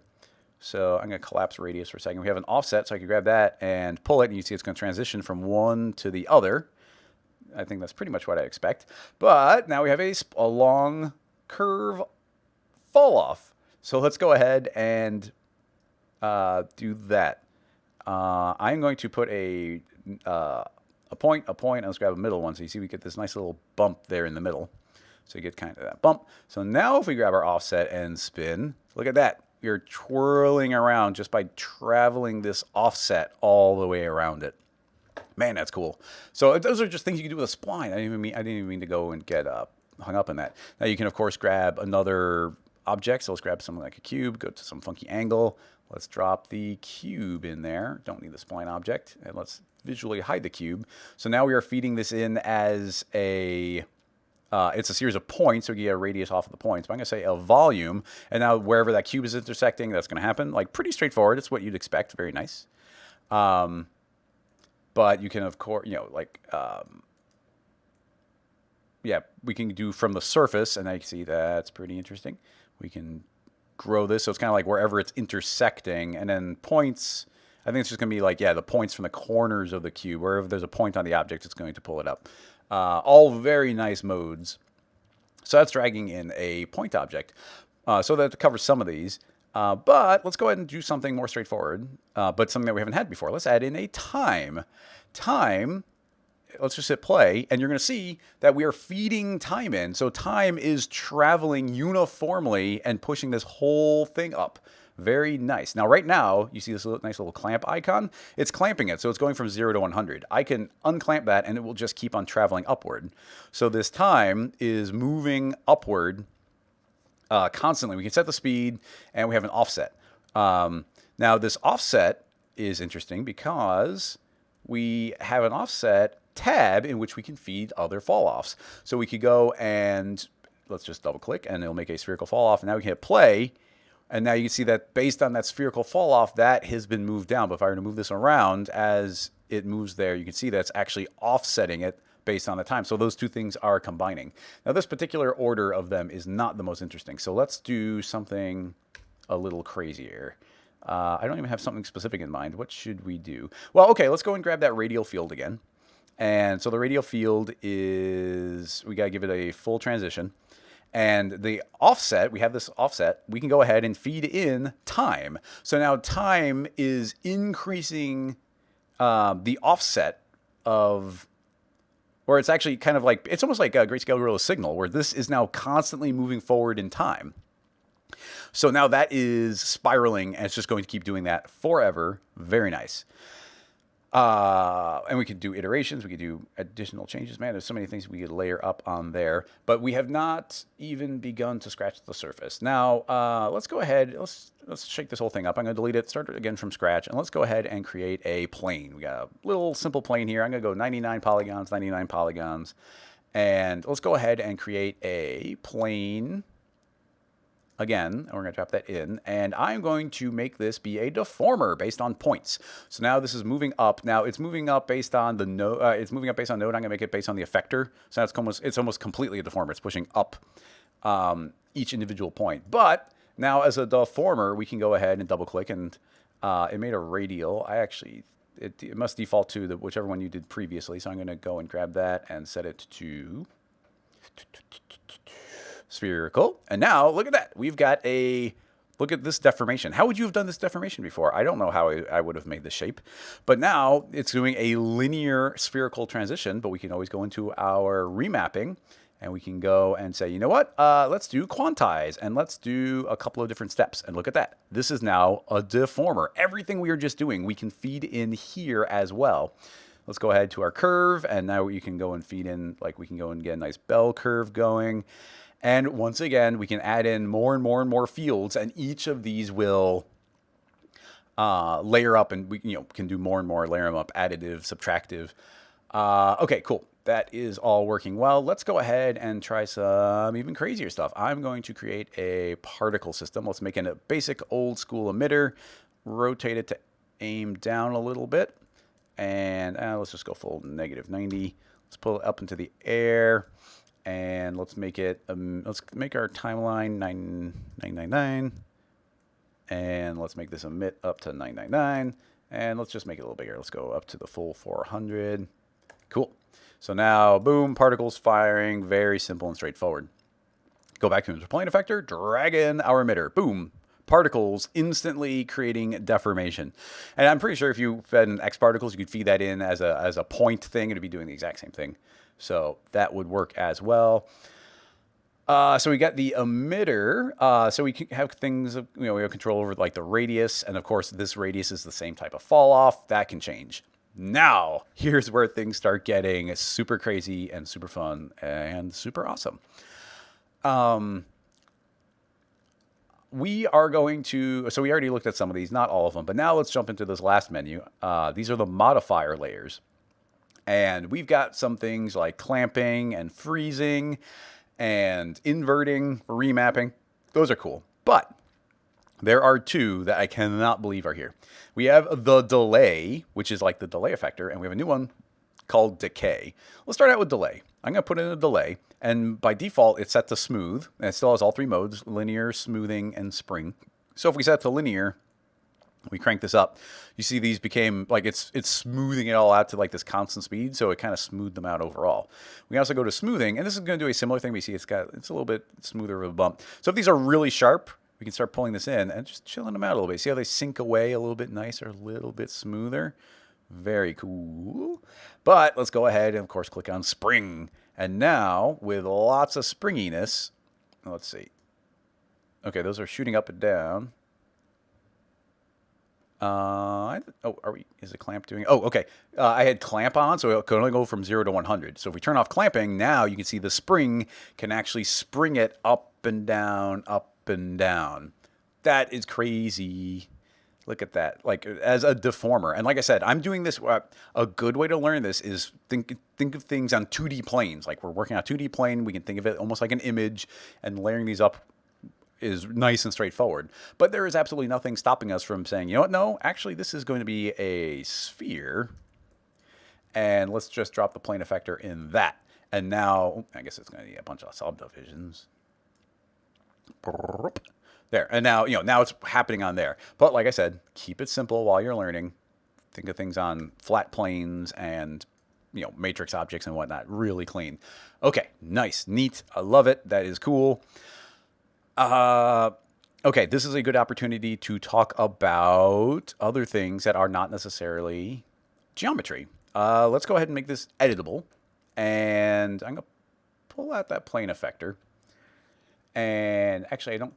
[SPEAKER 1] So I'm going to collapse radius for a second. We have an offset, so I can grab that and pull it, and you see it's going to transition from one to the other. I think that's pretty much what I expect. But now we have a long curve fall off. So let's go ahead and do that. I'm going to put a point, and let's grab a middle one. So you see we get this nice little bump there in the middle. So you get kind of that bump. So now if we grab our offset and spin, look at that. You're twirling around just by traveling this offset all the way around it. Man, that's cool. So those are just things you can do with a spline. I didn't even mean to go and get hung up in that. Now you can of course grab another object. So let's grab something like a cube, go to some funky angle. Let's drop the cube in there. Don't need the spline object. And let's visually hide the cube. So now we are feeding this in as a it's a series of points, so you get a radius off of the points. But I'm going to say a volume, and now wherever that cube is intersecting, that's going to happen. Like, pretty straightforward. It's what you'd expect. Very nice. But you can, of course, you know, like, yeah, we can do from the surface, and I can see that's pretty interesting. We can grow this, so it's kind of like wherever it's intersecting, and then points, I think it's just going to be like, yeah, the points from the corners of the cube. Wherever there's a point on the object, it's going to pull it up. All very nice modes. So that's dragging in a point object. So that covers some of these. But let's go ahead and do something more straightforward, but something that we haven't had before. Let's add in a time. Time, let's just hit play, and you're going to see that we are feeding time in. So time is traveling uniformly and pushing this whole thing up. Very nice. Now, right now, you see this nice little clamp icon? It's clamping it, so it's going from 0 to 100. I can unclamp that, and it will just keep on traveling upward. So this time is moving upward constantly. We can set the speed, and we have an offset. Now, this offset is interesting because we have an offset tab in which we can feed other fall-offs. So we could go and, let's just double-click, and it'll make a spherical fall-off. And now we can hit play. And now you can see that based on that spherical fall off, that has been moved down. But if I were to move this around as it moves there, you can see that it's actually offsetting it based on the time. So those two things are combining. Now this particular order of them is not the most interesting. So let's do something a little crazier. I don't even have something specific in mind. What should we do? Well, okay, let's go and grab that radial field again. And so the radial field is, we got to give it a full transition. And the offset, we have this offset, we can go ahead and feed in time. So now time is increasing the offset of, or it's actually kind of like, it's almost like a Greyscalegorilla signal, where this is now constantly moving forward in time. So now that is spiraling, and it's just going to keep doing that forever. Very nice. And we could do iterations, we could do additional changes. Man, there's so many things we could layer up on there, but we have not even begun to scratch the surface. Now, let's go ahead, let's shake this whole thing up. I'm going to delete it, start it again from scratch, and let's go ahead and create a plane. We got a little simple plane here. I'm going to go 99 polygons, 99 polygons, and let's go ahead and create a plane again, and we're going to drop that in, and I'm going to make this be a deformer based on points. So now this is moving up. Now it's moving up based on the node. It's moving up based on node. I'm going to make it based on the effector. So that's it's almost completely a deformer. It's pushing up each individual point. But now as a deformer, we can go ahead and double click, and it made a radial. It must default to whichever one you did previously. So I'm going to go and grab that and set it to spherical. And now look at that. We've got look at this deformation. How would you have done this deformation before? I don't know how I would have made this shape, but now it's doing a linear spherical transition. But we can always go into our remapping, and we can go and say, you know what? Let's do quantize, and let's do a couple of different steps. And look at that. This is now a deformer. Everything we were just doing, we can feed in here as well. Let's go ahead to our curve, and now you can go and feed in, like we can go and get a nice bell curve going. And once again, we can add in more and more and more fields, and each of these will layer up, and we can do more and more, layer them up, additive, subtractive. Okay, cool. That is all working well. Let's go ahead and try some even crazier stuff. I'm going to create a particle system. Let's make it a basic old school emitter, rotate it to aim down a little bit, and let's just go full -90. Let's pull it up into the air. And let's make it, let's make our timeline 999, and let's make this emit up to 999, and let's just make it a little bigger. Let's go up to the full 400. Cool. So now, boom, particles firing, very simple and straightforward. Go back to the plane effector, drag in our emitter, boom, particles instantly creating deformation. And I'm pretty sure if you fed in X particles, you could feed that in as a point thing, it'd be doing the exact same thing. So that would work as well. So we got the emitter. So we can have things, we have control over like the radius. And of course, this radius is the same type of fall off. That can change. Now, here's where things start getting super crazy and super fun and super awesome. We are going to, so we already looked at some of these, not all of them, but now let's jump into this last menu. These are the modifier layers. And we've got some things like clamping and freezing and inverting, remapping. Those are cool. But there are two that I cannot believe are here. We have the delay, which is like the delay effector, and we have a new one called decay. Let's start out with delay. I'm going to put in a delay, and by default, it's set to smooth, and it still has all three modes, linear, smoothing, and spring. So if we set it to linear, we crank this up, you see these became, like it's smoothing it all out to like this constant speed, so it kind of smoothed them out overall. We also go to smoothing, and this is going to do a similar thing, but you see it's a little bit smoother of a bump. So if these are really sharp, we can start pulling this in and just chilling them out a little bit. See how they sink away a little bit nicer, a little bit smoother? Very cool. But let's go ahead and, of course, click on spring. And now, with lots of springiness, let's see. Okay, those are shooting up and down. Is it clamp doing? Oh, okay. I had clamp on, so it could only go from 0 to 100. So if we turn off clamping, now you can see the spring can actually spring it up and down, up and down. That is crazy. Look at that, like as a deformer. And like I said, I'm doing this. A good way to learn this is think of things on 2D planes. Like we're working on a 2D plane. We can think of it almost like an image, and layering these up is nice and straightforward. But there is absolutely nothing stopping us from saying, you know what? No, actually, this is going to be a sphere. And let's just drop the plane effector in that. And now, I guess it's going to be a bunch of subdivisions. There. And now, now it's happening on there. But like I said, keep it simple while you're learning. Think of things on flat planes and, matrix objects and whatnot. Really clean. Okay. Nice. Neat. I love it. That is cool. Okay. This is a good opportunity to talk about other things that are not necessarily geometry. Let's go ahead and make this editable. And I'm going to pull out that plane effector. And actually, I don't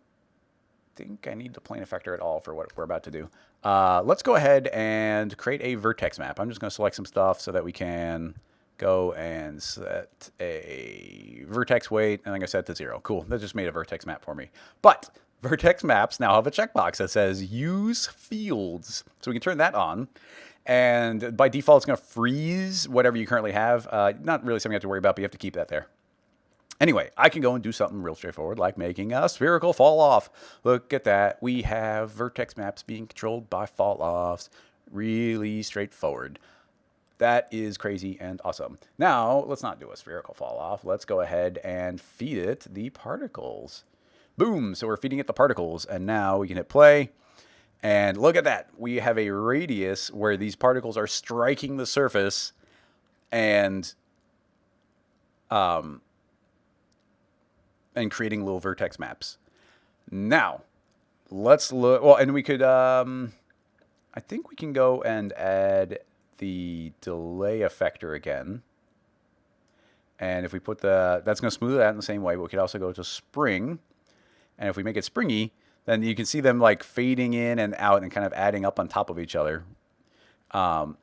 [SPEAKER 1] think I need the plane effector at all for what we're about to do. Let's go ahead and create a vertex map. I'm just going to select some stuff so that we can go and set a vertex weight, and I'm going to set it to 0. Cool. That just made a vertex map for me. But vertex maps now have a checkbox that says use fields. So we can turn that on. And by default, it's going to freeze whatever you currently have. Not really something you have to worry about, but you have to keep that there. Anyway, I can go and do something real straightforward, like making a spherical fall off. Look at that. We have vertex maps being controlled by fall offs. Really straightforward. That is crazy and awesome. Now, let's not do a spherical fall off. Let's go ahead and feed it the particles. Boom. So we're feeding it the particles. And now we can hit play. And look at that. We have a radius where these particles are striking the surface and creating little vertex maps. Now, let's look. Well, and we could, I think we can go and add the delay effector again. And if we put that's going to smooth it out in the same way, but we could also go to spring. And if we make it springy, then you can see them like fading in and out and kind of adding up on top of each other. Now,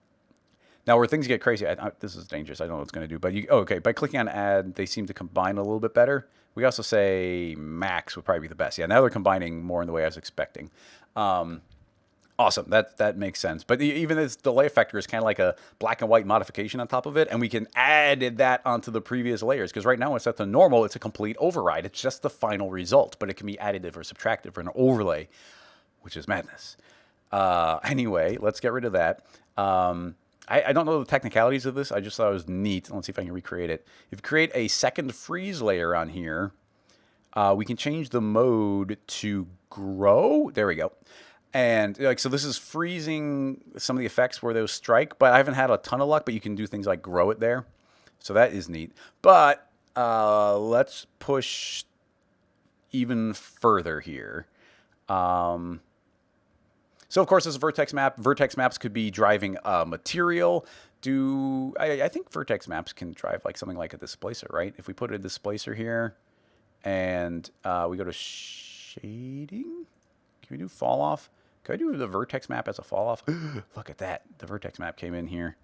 [SPEAKER 1] where things get crazy, this is dangerous. I don't know what it's going to do. But okay, by clicking on add, they seem to combine a little bit better. We also say max would probably be the best. Yeah, now they're combining more in the way I was expecting. Awesome. That makes sense. But even this delay effector is kind of like a black and white modification on top of it. And we can add that onto the previous layers. Because right now, when it's set to normal, it's a complete override. It's just the final result. But it can be additive or subtractive or an overlay, which is madness. Anyway, let's get rid of that. I don't know the technicalities of this. I just thought it was neat. Let's see if I can recreate it. If you create a second freeze layer on here, we can change the mode to grow. There we go. And so this is freezing some of the effects where those strike, but I haven't had a ton of luck, but you can do things like grow it there. So that is neat. But let's push even further here. So of course, this is a vertex map. Vertex maps could be driving material. I think vertex maps can drive like something like a displacer, right? If we put a displacer here and we go to shading, can we do fall off? Can I do the vertex map as a fall off? Look at that. The vertex map came in here.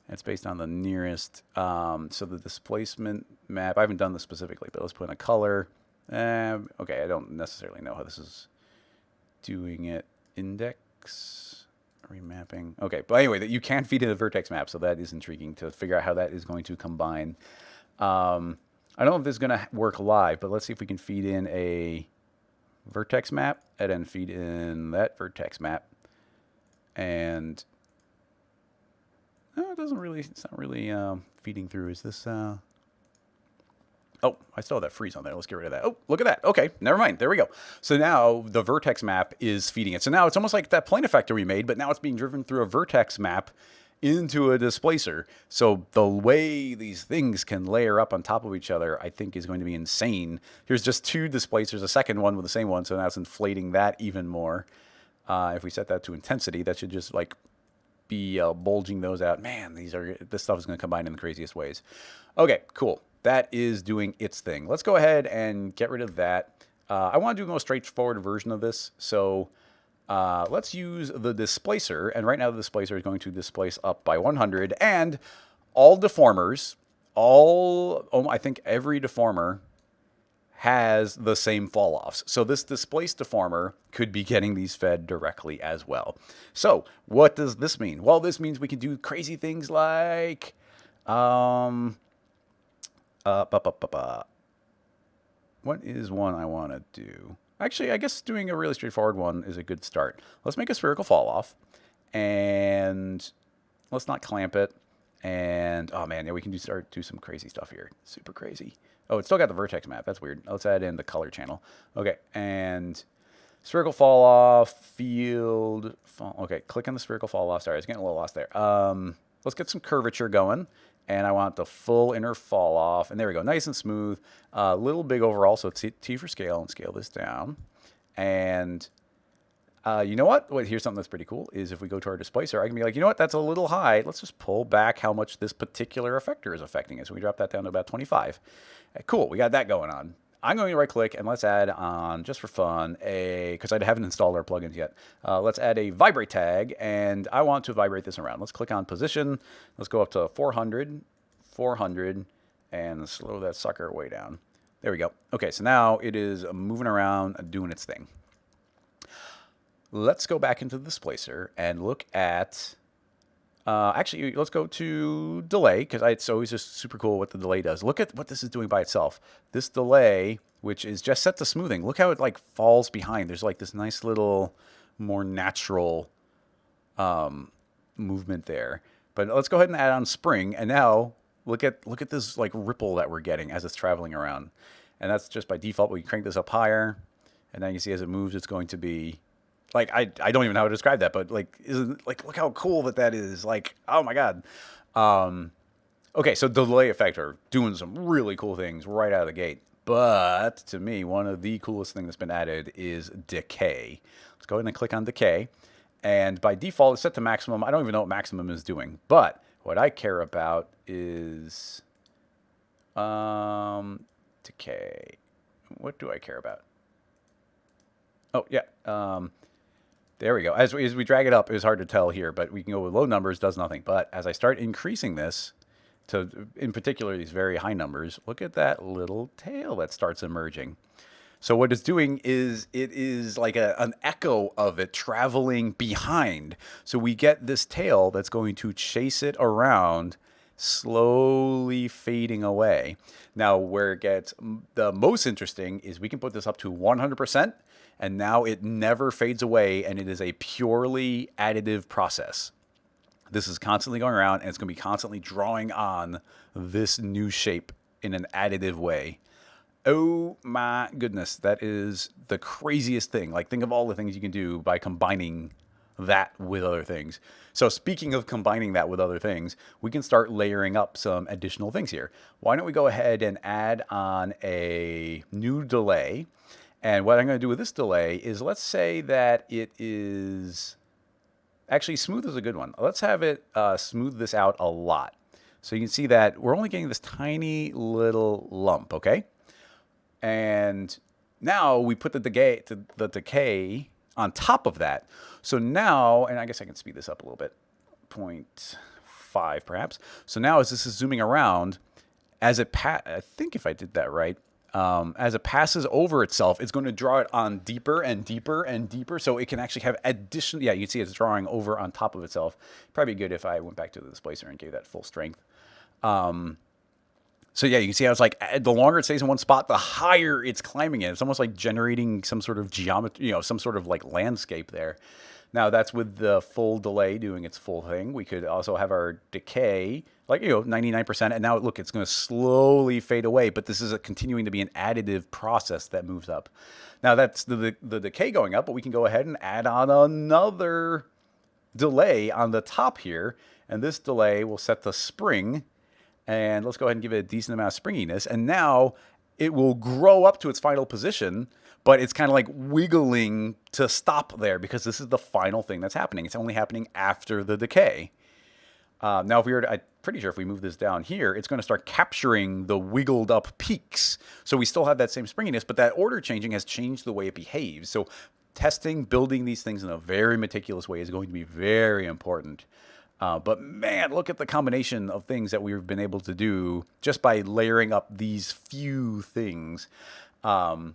[SPEAKER 1] It's based on the nearest. So the displacement map, I haven't done this specifically, but let's put in a color. Okay, I don't necessarily know how this is doing it. Index, remapping. Okay, but anyway, that you can feed in a vertex map, so that is intriguing to figure out how that is going to combine. I don't know if this is going to work live, but let's see if we can feed in a vertex map and then feed in that vertex map. And no, it doesn't really, it's not really feeding through. Is this, oh, I still have that freeze on there. Let's get rid of that. Oh, look at that. Okay, never mind. There we go. So now the vertex map is feeding it. So now it's almost like that plane effector we made, but now it's being driven through a vertex map into a displacer. So the way these things can layer up on top of each other, I think, is going to be insane. Here's just two displacers, a second one with the same one, so now it's inflating that even more. If we set that to intensity, that should just like be bulging those out. Man, this stuff is going to combine in the craziest ways. Okay, cool. That is doing its thing. Let's go ahead and get rid of that. I want to do the most straightforward version of this. So let's use the displacer. And right now the displacer is going to displace up by 100. And all deformers, I think every deformer has the same fall-offs. So this displaced deformer could be getting these fed directly as well. So what does this mean? Well, this means we can do crazy things like... What is one I want to do? Actually, I guess doing a really straightforward one is a good start. Let's make a spherical fall off, and let's not clamp it. And oh man, yeah, we can start do some crazy stuff here. Super crazy. Oh, it's still got the vertex map. That's weird. Let's add in the color channel. Okay, and spherical fall off field. Okay, click on the spherical fall off. Sorry, I was getting a little lost there. Let's get some curvature going. And I want the full inner fall off. And there we go. Nice and smooth. A little big overall. So T for scale, and scale this down. And you know what? Wait, here's something that's pretty cool is if we go to our displacer, I can be like, you know what? That's a little high. Let's just pull back how much this particular effector is affecting it. So we drop that down to about 25. Cool. We got that going on. I'm going to right click and let's add on, just for fun, because I haven't installed our plugins yet. Let's add a vibrate tag, and I want to vibrate this around. Let's click on position. Let's go up to 400, 400, and slow that sucker way down. There we go. Okay, so now it is moving around, doing its thing. Let's go back into the displacer and look at... actually, let's go to delay, because it's always just super cool what the delay does. Look at what this is doing by itself. This delay, which is just set to smoothing, look how it like falls behind. There's like this nice little, more natural movement there. But let's go ahead and add on spring, and now look at this like ripple that we're getting as it's traveling around. And that's just by default. We crank this up higher, and then you see as it moves, it's going to be... Like, I don't even know how to describe that, but like, look how cool that is. Like, oh my God. Okay, so delay effector doing some really cool things right out of the gate. But to me, one of the coolest things that's been added is decay. Let's go ahead and click on decay. And by default, it's set to maximum. I don't even know what maximum is doing. But what I care about is decay. What do I care about? Oh, yeah. There we go. As we drag it up, it's hard to tell here, but we can go with low numbers, does nothing. But as I start increasing this to, in particular, these very high numbers, look at that little tail that starts emerging. So what it's doing is it is like an echo of it traveling behind. So we get this tail that's going to chase it around, slowly fading away. Now, where it gets the most interesting is we can put this up to 100%. And now it never fades away, and it is a purely additive process. This is constantly going around, and it's going to be constantly drawing on this new shape in an additive way. Oh my goodness, that is the craziest thing. Like, think of all the things you can do by combining that with other things. So speaking of combining that with other things, we can start layering up some additional things here. Why don't we go ahead and add on a new delay? And what I'm going to do with this delay is, let's say that it is, actually smooth is a good one. Let's have it smooth this out a lot. So you can see that we're only getting this tiny little lump, okay? And now we put the decay on top of that. So now, and I guess I can speed this up a little bit, 0.5 perhaps. So now as this is zooming around, as it I think if I did that right, as it passes over itself, it's going to draw it on deeper and deeper and deeper, so it can actually have additional, yeah, you can see it's drawing over on top of itself. Probably good if I went back to the displacer and gave that full strength. So yeah, you can see how it's like, the longer it stays in one spot, the higher it's climbing in. It's almost like generating some sort of geometry, some sort of like landscape there. Now that's with the full delay doing its full thing. We could also have our decay, like, 99%. And now look, it's going to slowly fade away, but this is continuing to be an additive process that moves up. Now that's the decay going up, but we can go ahead and add on another delay on the top here. And this delay will set the spring. And let's go ahead and give it a decent amount of springiness. And now it will grow up to its final position, but it's kind of like wiggling to stop there because this is the final thing that's happening. It's only happening after the decay. Now, if we were to, I'm pretty sure if we move this down here, it's going to start capturing the wiggled up peaks. So we still have that same springiness, but that order changing has changed the way it behaves. So testing, building these things in a very meticulous way is going to be very important. But man, look at the combination of things that we've been able to do just by layering up these few things. And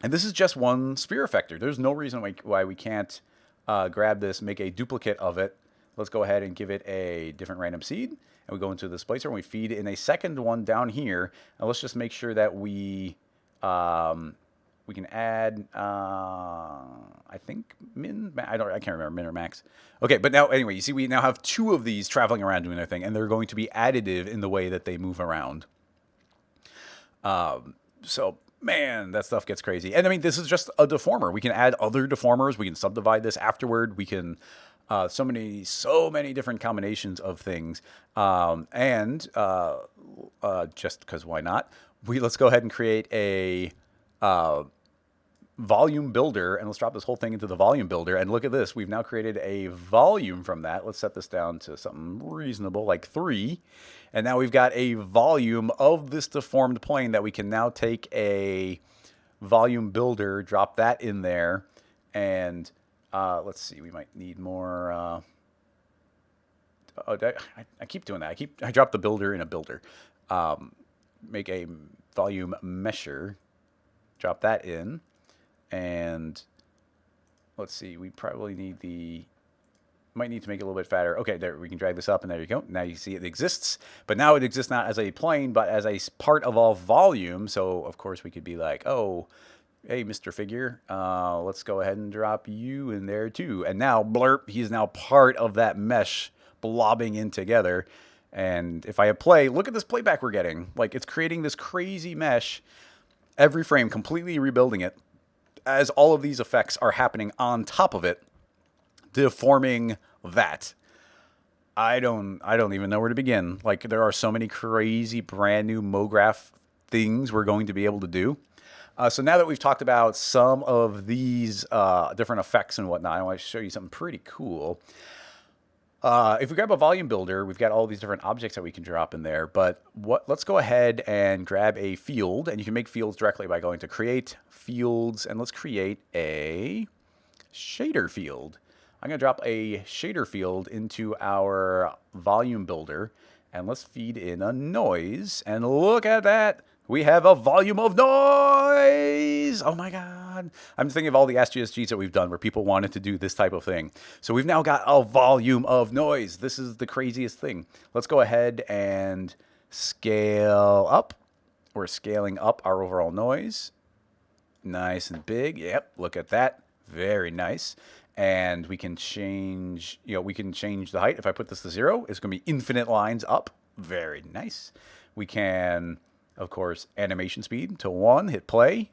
[SPEAKER 1] this is just one sphere effector. There's no reason why we can't grab this, make a duplicate of it. Let's go ahead and give it a different random seed. And we go into the displacer and we feed in a second one down here. And let's just make sure that we can add, I think min, I can't remember, min or max. Okay, but now, anyway, you see we now have two of these traveling around doing their thing, and they're going to be additive in the way that they move around. So, man, that stuff gets crazy. And I mean, this is just a deformer. We can add other deformers. We can subdivide this afterward. We can, so many different combinations of things. And just because why not? Let's go ahead and create a volume builder, and let's drop this whole thing into the volume builder. And look at this, we've now created a volume from that. Let's set this down to something reasonable like 3, and now we've got a volume of this deformed plane that we can now take a volume builder, drop that in there, and let's see, we might need more. I keep doing that. I drop the builder in a builder. Make a volume mesher, drop that in. And let's see, we probably might need to make it a little bit fatter. Okay, there, we can drag this up, and there you go. Now you see it exists, but now it exists not as a plane, but as a part of all volume. So of course we could be like, oh, hey, Mr. Figure, let's go ahead and drop you in there too. And now, blurp, he's now part of that mesh blobbing in together. And if I hit play, look at this playback we're getting. Like, it's creating this crazy mesh every frame, completely rebuilding it, as all of these effects are happening on top of it, deforming that. I don't even know where to begin. Like, there are so many crazy brand new MoGraph things we're going to be able to do. So now that we've talked about some of these different effects and whatnot, I want to show you something pretty cool. If we grab a volume builder, we've got all these different objects that we can drop in there. But let's go ahead and grab a field, and you can make fields directly by going to Create, Fields, and let's create a shader field. I'm going to drop a shader field into our volume builder, and let's feed in a noise. And look at that. We have a volume of noise. Oh my God. I'm thinking of all the AskGSGs that we've done where people wanted to do this type of thing. So we've now got a volume of noise. This is the craziest thing. Let's go ahead and scale up. We're scaling up our overall noise. Nice and big. Yep, look at that. Very nice. And we can change, we can change the height. If I put this to 0, it's going to be infinite lines up. Very nice. We can, of course, animation speed to 1, hit play.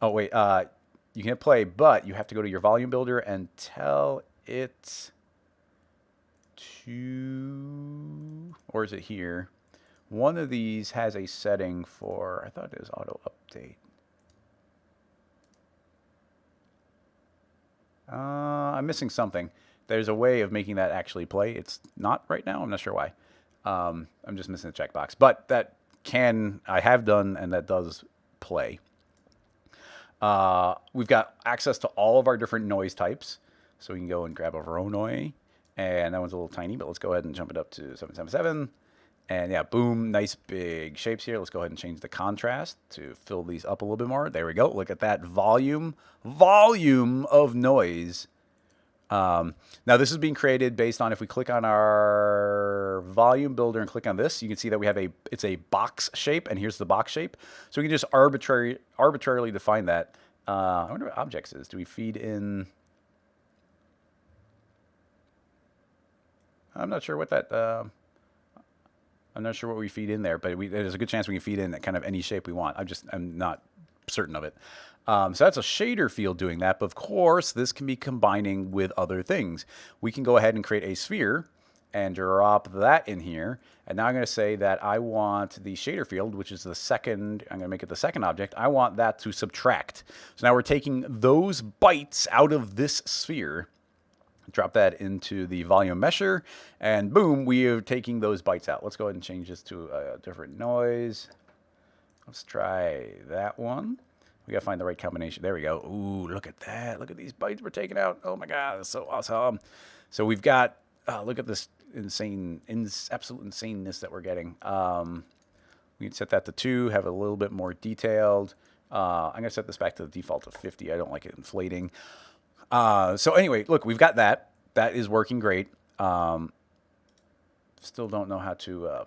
[SPEAKER 1] Oh, wait, you can hit play, but you have to go to your volume builder and tell it to, or is it here? One of these has a setting for, I thought it was auto update. I'm missing something. There's a way of making that actually play. It's not right now. I'm not sure why. I'm just missing the checkbox. But that I have done, and that does play. We've got access to all of our different noise types. So we can go and grab a Voronoi. And that one's a little tiny, but let's go ahead and jump it up to 777. And yeah, boom, nice big shapes here. Let's go ahead and change the contrast to fill these up a little bit more. There we go. Look at that volume of noise. Now this is being created based on, if we click on our volume builder and click on this, you can see that we have it's a box shape, and here's the box shape. So we can just arbitrarily define that. I wonder what objects is. Do we feed in? I'm not sure what that. I'm not sure what we feed in there, but there's a good chance we can feed in kind of any shape we want. I'm not certain of it. So that's a shader field doing that. But of course, this can be combining with other things. We can go ahead and create a sphere and drop that in here. And now I'm going to say that I want the shader field, which is the second, I'm going to make it the second object. I want that to subtract. So now we're taking those bytes out of this sphere. Drop that into the volume mesher, and boom, we are taking those bytes out. Let's go ahead and change this to a different noise. Let's try that one. We gotta find the right combination. There we go. Ooh, look at that. Look at these bytes we're taking out. Oh my God, that's so awesome. So we've got, look at this absolute insaneness that we're getting. We can set that to 2, have it a little bit more detailed. I'm gonna set this back to the default of 50. I don't like it inflating. So anyway, look, we've got that. That is working great. Still don't know how to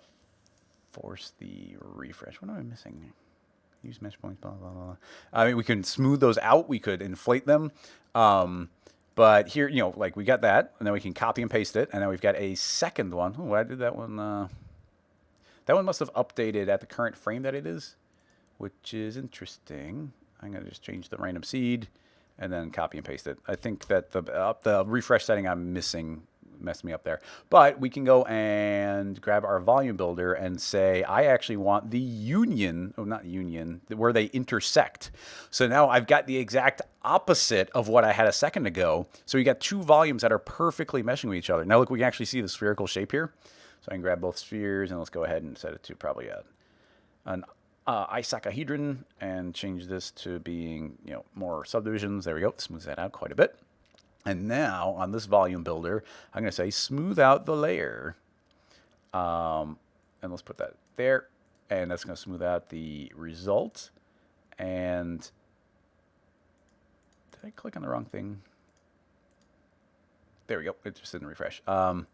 [SPEAKER 1] force the refresh. What am I missing? Use mesh points, blah, blah, blah. I mean, we can smooth those out. We could inflate them. But here, like we got that, and then we can copy and paste it. And then we've got a second one. Oh, I did that one. That one must have updated at the current frame that it is, which is interesting. I'm going to just change the random seed and then copy and paste it. I think that the refresh setting I'm missing messed me up there. But we can go and grab our volume builder and say, I actually want the union, not union, where they intersect. So now I've got the exact opposite of what I had a second ago. So we got two volumes that are perfectly meshing with each other. Now look, we can actually see the spherical shape here. So I can grab both spheres, and let's go ahead and set it to probably an icosahedron and change this to being, more subdivisions. There we go. Smooths that out quite a bit. And now on this volume builder, I'm going to say smooth out the layer. And let's put that there. And that's going to smooth out the result. And did I click on the wrong thing? There we go. It just didn't refresh. So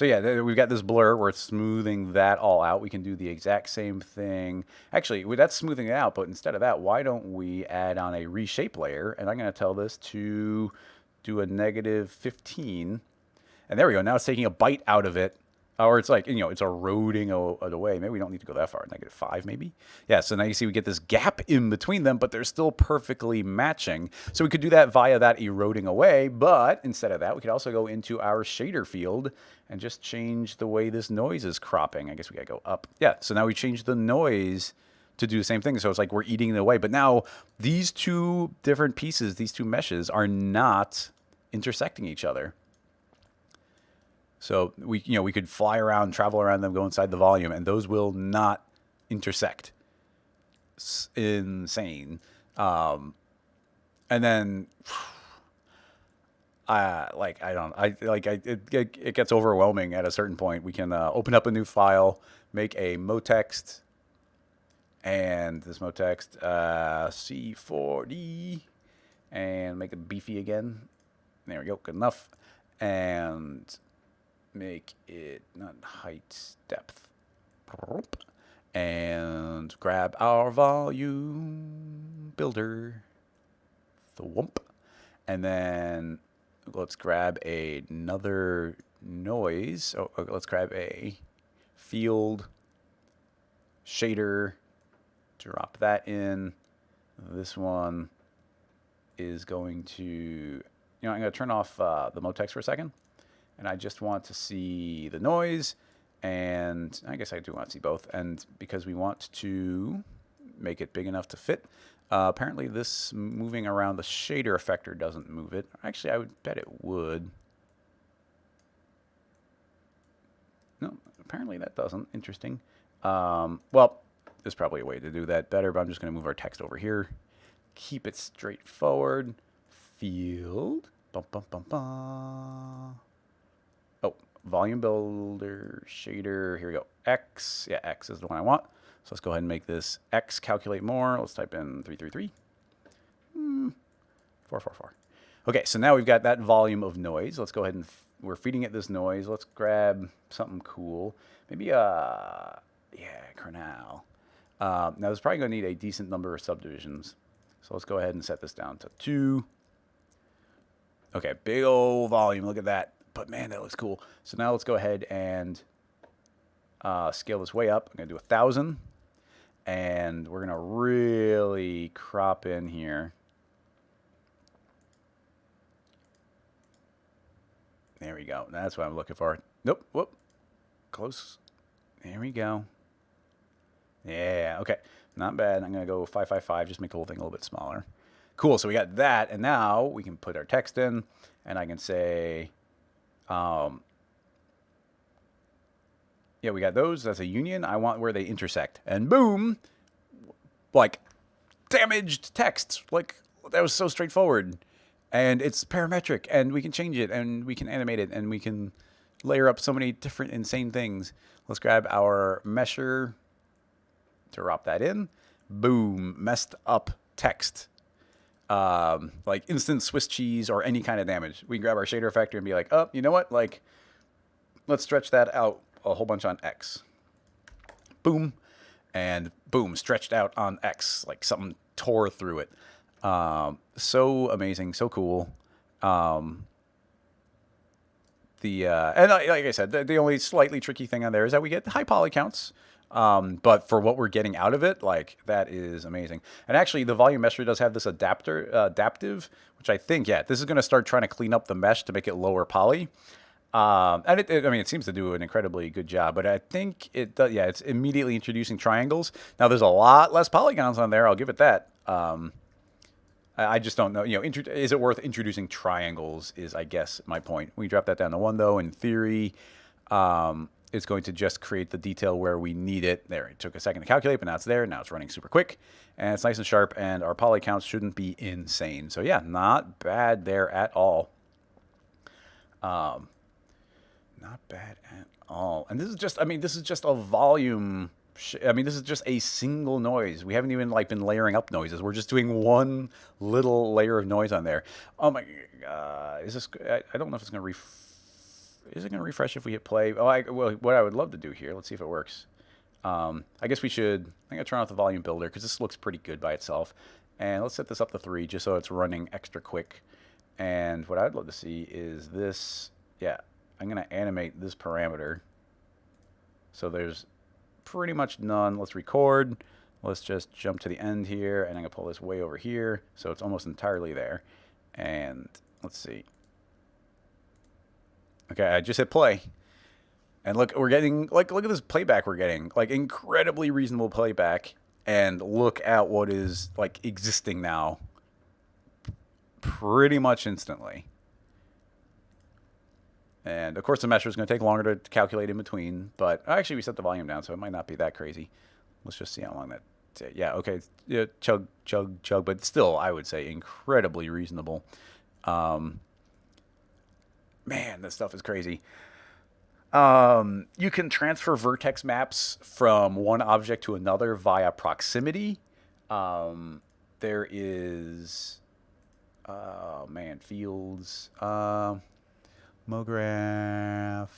[SPEAKER 1] yeah, we've got this blur where it's smoothing that all out. We can do the exact same thing. Actually, that's smoothing it out, but instead of that, why don't we add on a reshape layer? And I'm going to tell this to do a -15. And there we go. Now it's taking a bite out of it. Or it's like, it's eroding it away. Maybe we don't need to go that far. -5 maybe. Yeah, so now you see we get this gap in between them, but they're still perfectly matching. So we could do that via that eroding away, but instead of that, we could also go into our shader field and just change the way this noise is cropping. I guess we got to go up. Yeah, so now we change the noise to do the same thing. So it's like we're eating it away. But now these two different pieces, these two meshes are not intersecting each other. So we could fly around, travel around them, go inside the volume, and those will not intersect. It's insane. And then, it gets overwhelming at a certain point. We can open up a new file, make a motext, and this motext C4D, and make it beefy again. There we go, good enough. And make it not height, depth, and grab our volume builder, thwomp, and then let's grab another noise. Let's grab a field shader, drop that in. This one is going to you know, I'm going to turn off the motex for a second. And I just want to see the noise. And I guess I do want to see both. And because we want to make it big enough to fit, apparently this moving around the shader effector doesn't move it. Actually, I would bet it would. No, apparently that doesn't. Interesting. Well, there's probably a way to do that better, but I'm just going to move our text over here. Keep it straightforward. Field. Bum, bum, bum, bum. Oh, volume builder, shader. Here we go. X. Yeah, X is the one I want. So let's go ahead and make this X calculate more. Let's type in 333. 444. Okay, so now we've got that volume of noise. Let's go ahead and we're feeding it this noise. Let's grab something cool. Maybe yeah, kernel. Now there's probably going to need a decent number of subdivisions. So let's go ahead and set this down to 2. Okay, big old volume. Look at that. But man, that looks cool. So now let's go ahead and scale this way up. I'm going to do 1,000. And we're going to really crop in here. There we go. That's what I'm looking for. Nope. Whoop. Close. There we go. Yeah. Okay. Not bad. I'm going to go 555. Just make the whole thing a little bit smaller. Cool. So we got that. And now we can put our text in. And I can say, yeah, we got those. That's a union. I want where they intersect. And boom. Like, damaged text. Like, that was so straightforward. And it's parametric, and we can change it, and we can animate it, and we can layer up so many different insane things. Let's grab our mesher, drop that in. Boom, messed up text. Like instant Swiss cheese or any kind of damage. We can grab our shader effector and be like, oh, you know what? Like, let's stretch that out a whole bunch on X. Boom, and boom, stretched out on X, like something tore through it. So amazing, so cool. And like I said, the only slightly tricky thing on there is that we get high poly counts. But for what we're getting out of it, like, that is amazing. And actually, the volume mesher does have this adaptive, which I think, yeah, this is going to start trying to clean up the mesh to make it lower poly. And I mean, it seems to do an incredibly good job, but I think it does, yeah, it's immediately introducing triangles. Now, there's a lot less polygons on there, I'll give it that. I just don't know. You know, is it worth introducing triangles is, I guess, my point. We drop that down to 1, though. In theory, it's going to just create the detail where we need it. There, it took a second to calculate, but now it's there. Now it's running super quick, and it's nice and sharp, and our poly counts shouldn't be insane. So, yeah, not bad there at all. Not bad at all. And this is just, I mean, this is just a volume... I mean, this is just a single noise. We haven't even like been layering up noises. We're just doing one little layer of noise on there. Oh my god, is this? I don't know if it's gonna is it gonna refresh if we hit play? Oh, well, what I would love to do here. Let's see if it works. I guess we should. I'm gonna turn off the volume builder because this looks pretty good by itself. And let's set this up to 3 just so it's running extra quick. And what I'd love to see is this. Yeah, I'm gonna animate this parameter. So there's pretty much none. Let's record. Let's just jump to the end here, and I'm gonna pull this way over here so it's almost entirely there. And let's see. Okay, I just hit play, and look, we're getting like, look at this playback we're getting, like incredibly reasonable playback. And look at what is like existing now, pretty much instantly. And, of course, the mesher is going to take longer to calculate in between. But actually, we set the volume down, so it might not be that crazy. Let's just see how long that takes. Yeah, okay. Yeah, chug, chug, chug. But still, I would say incredibly reasonable. Man, this stuff is crazy. You can transfer vertex maps from one object to another via proximity. There is... man, fields... MoGraph.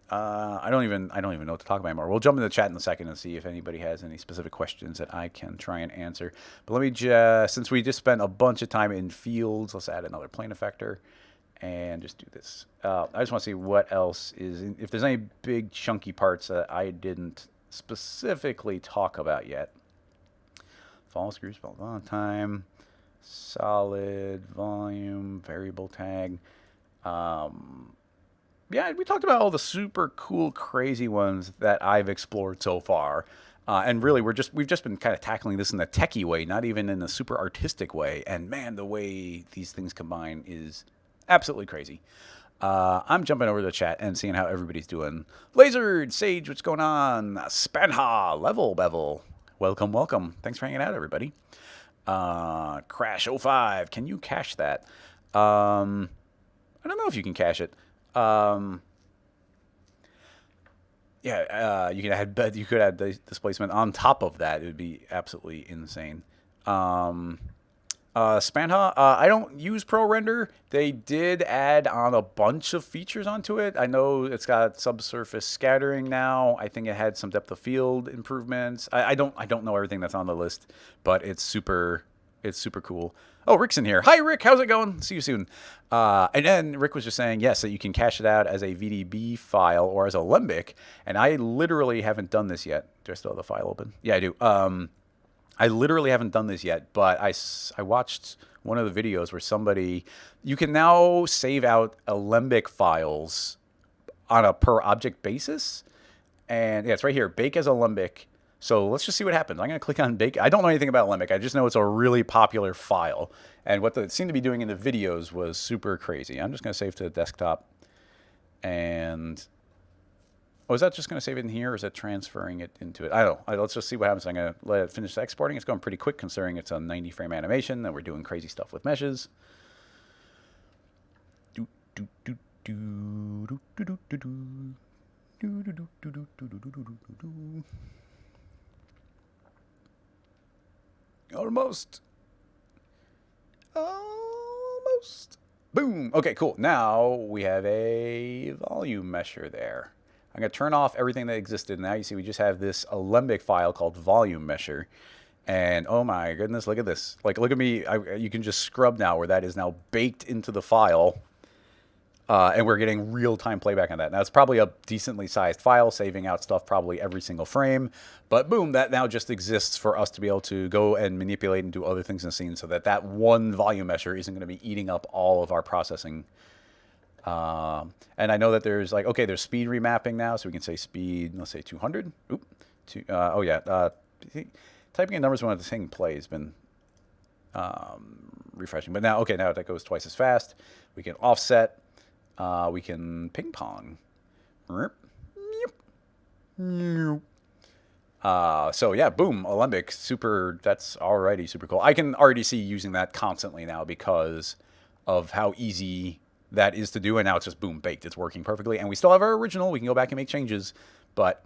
[SPEAKER 1] I don't even know what to talk about anymore. We'll jump in the chat in a second and see if anybody has any specific questions that I can try and answer. But let me just, since we just spent a bunch of time in fields, let's add another plane effector and just do this. I just want to see what else is in, if there's any big chunky parts that I didn't specifically talk about yet. Fall screws, ball time. Solid, volume, variable tag. Yeah, we talked about all the super cool, crazy ones that I've explored so far. And really, we've just been kind of tackling this in the techie way, not even in a super artistic way. And man, the way these things combine is absolutely crazy. I'm jumping over to the chat and seeing how everybody's doing. Lasered, Sage, what's going on? Spanha, Level Bevel. Welcome, welcome. Thanks for hanging out, everybody. Crash 05, can you cache that? I don't know if you can cache it. Yeah, you could add the displacement on top of that. It would be absolutely insane. Spanha, I don't use ProRender. They did add on a bunch of features onto it. I know it's got subsurface scattering now. I think it had some depth of field improvements. I don't know everything that's on the list, but it's super cool. Oh, Rick's in here. Hi, Rick. How's it going? See you soon. And then Rick was just saying, yes, that you can cache it out as a VDB file or as alembic. And I literally haven't done this yet. Do I still have the file open? Yeah, I do. I literally haven't done this yet, but I watched one of the videos where you can now save out alembic files on a per object basis. And yeah, it's right here, bake as alembic. So let's just see what happens. I'm going to click on bake. I don't know anything about alembic. I just know it's a really popular file. And what it seemed to be doing in the videos was super crazy. I'm just going to save to the desktop. And oh, is that just going to save it in here, or is that transferring it into it? I don't know. Let's just see what happens. I'm going to let it finish exporting. It's going pretty quick considering it's a 90-frame animation, and we're doing crazy stuff with meshes. Almost. Boom. Okay, cool. Now we have a volume mesher there. I'm going to turn off everything that existed. Now you see we just have this alembic file called volume mesher. And oh my goodness, look at this. Like, look at me. You can just scrub now where that is now baked into the file. And we're getting real-time playback on that. Now, it's probably a decently sized file, saving out stuff probably every single frame. But boom, that now just exists for us to be able to go and manipulate and do other things in the scene so that one volume mesher isn't going to be eating up all of our processing. And I know that there's there's speed remapping now, so we can say speed, let's say 200. Oop. Typing in numbers when the thing plays has been refreshing. But now that goes twice as fast. We can offset. We can ping pong. So yeah, boom, alembic, that's already super cool. I can already see using that constantly now because of how easy that is to do. And now it's just boom, baked. It's working perfectly. And we still have our original. We can go back and make changes. But,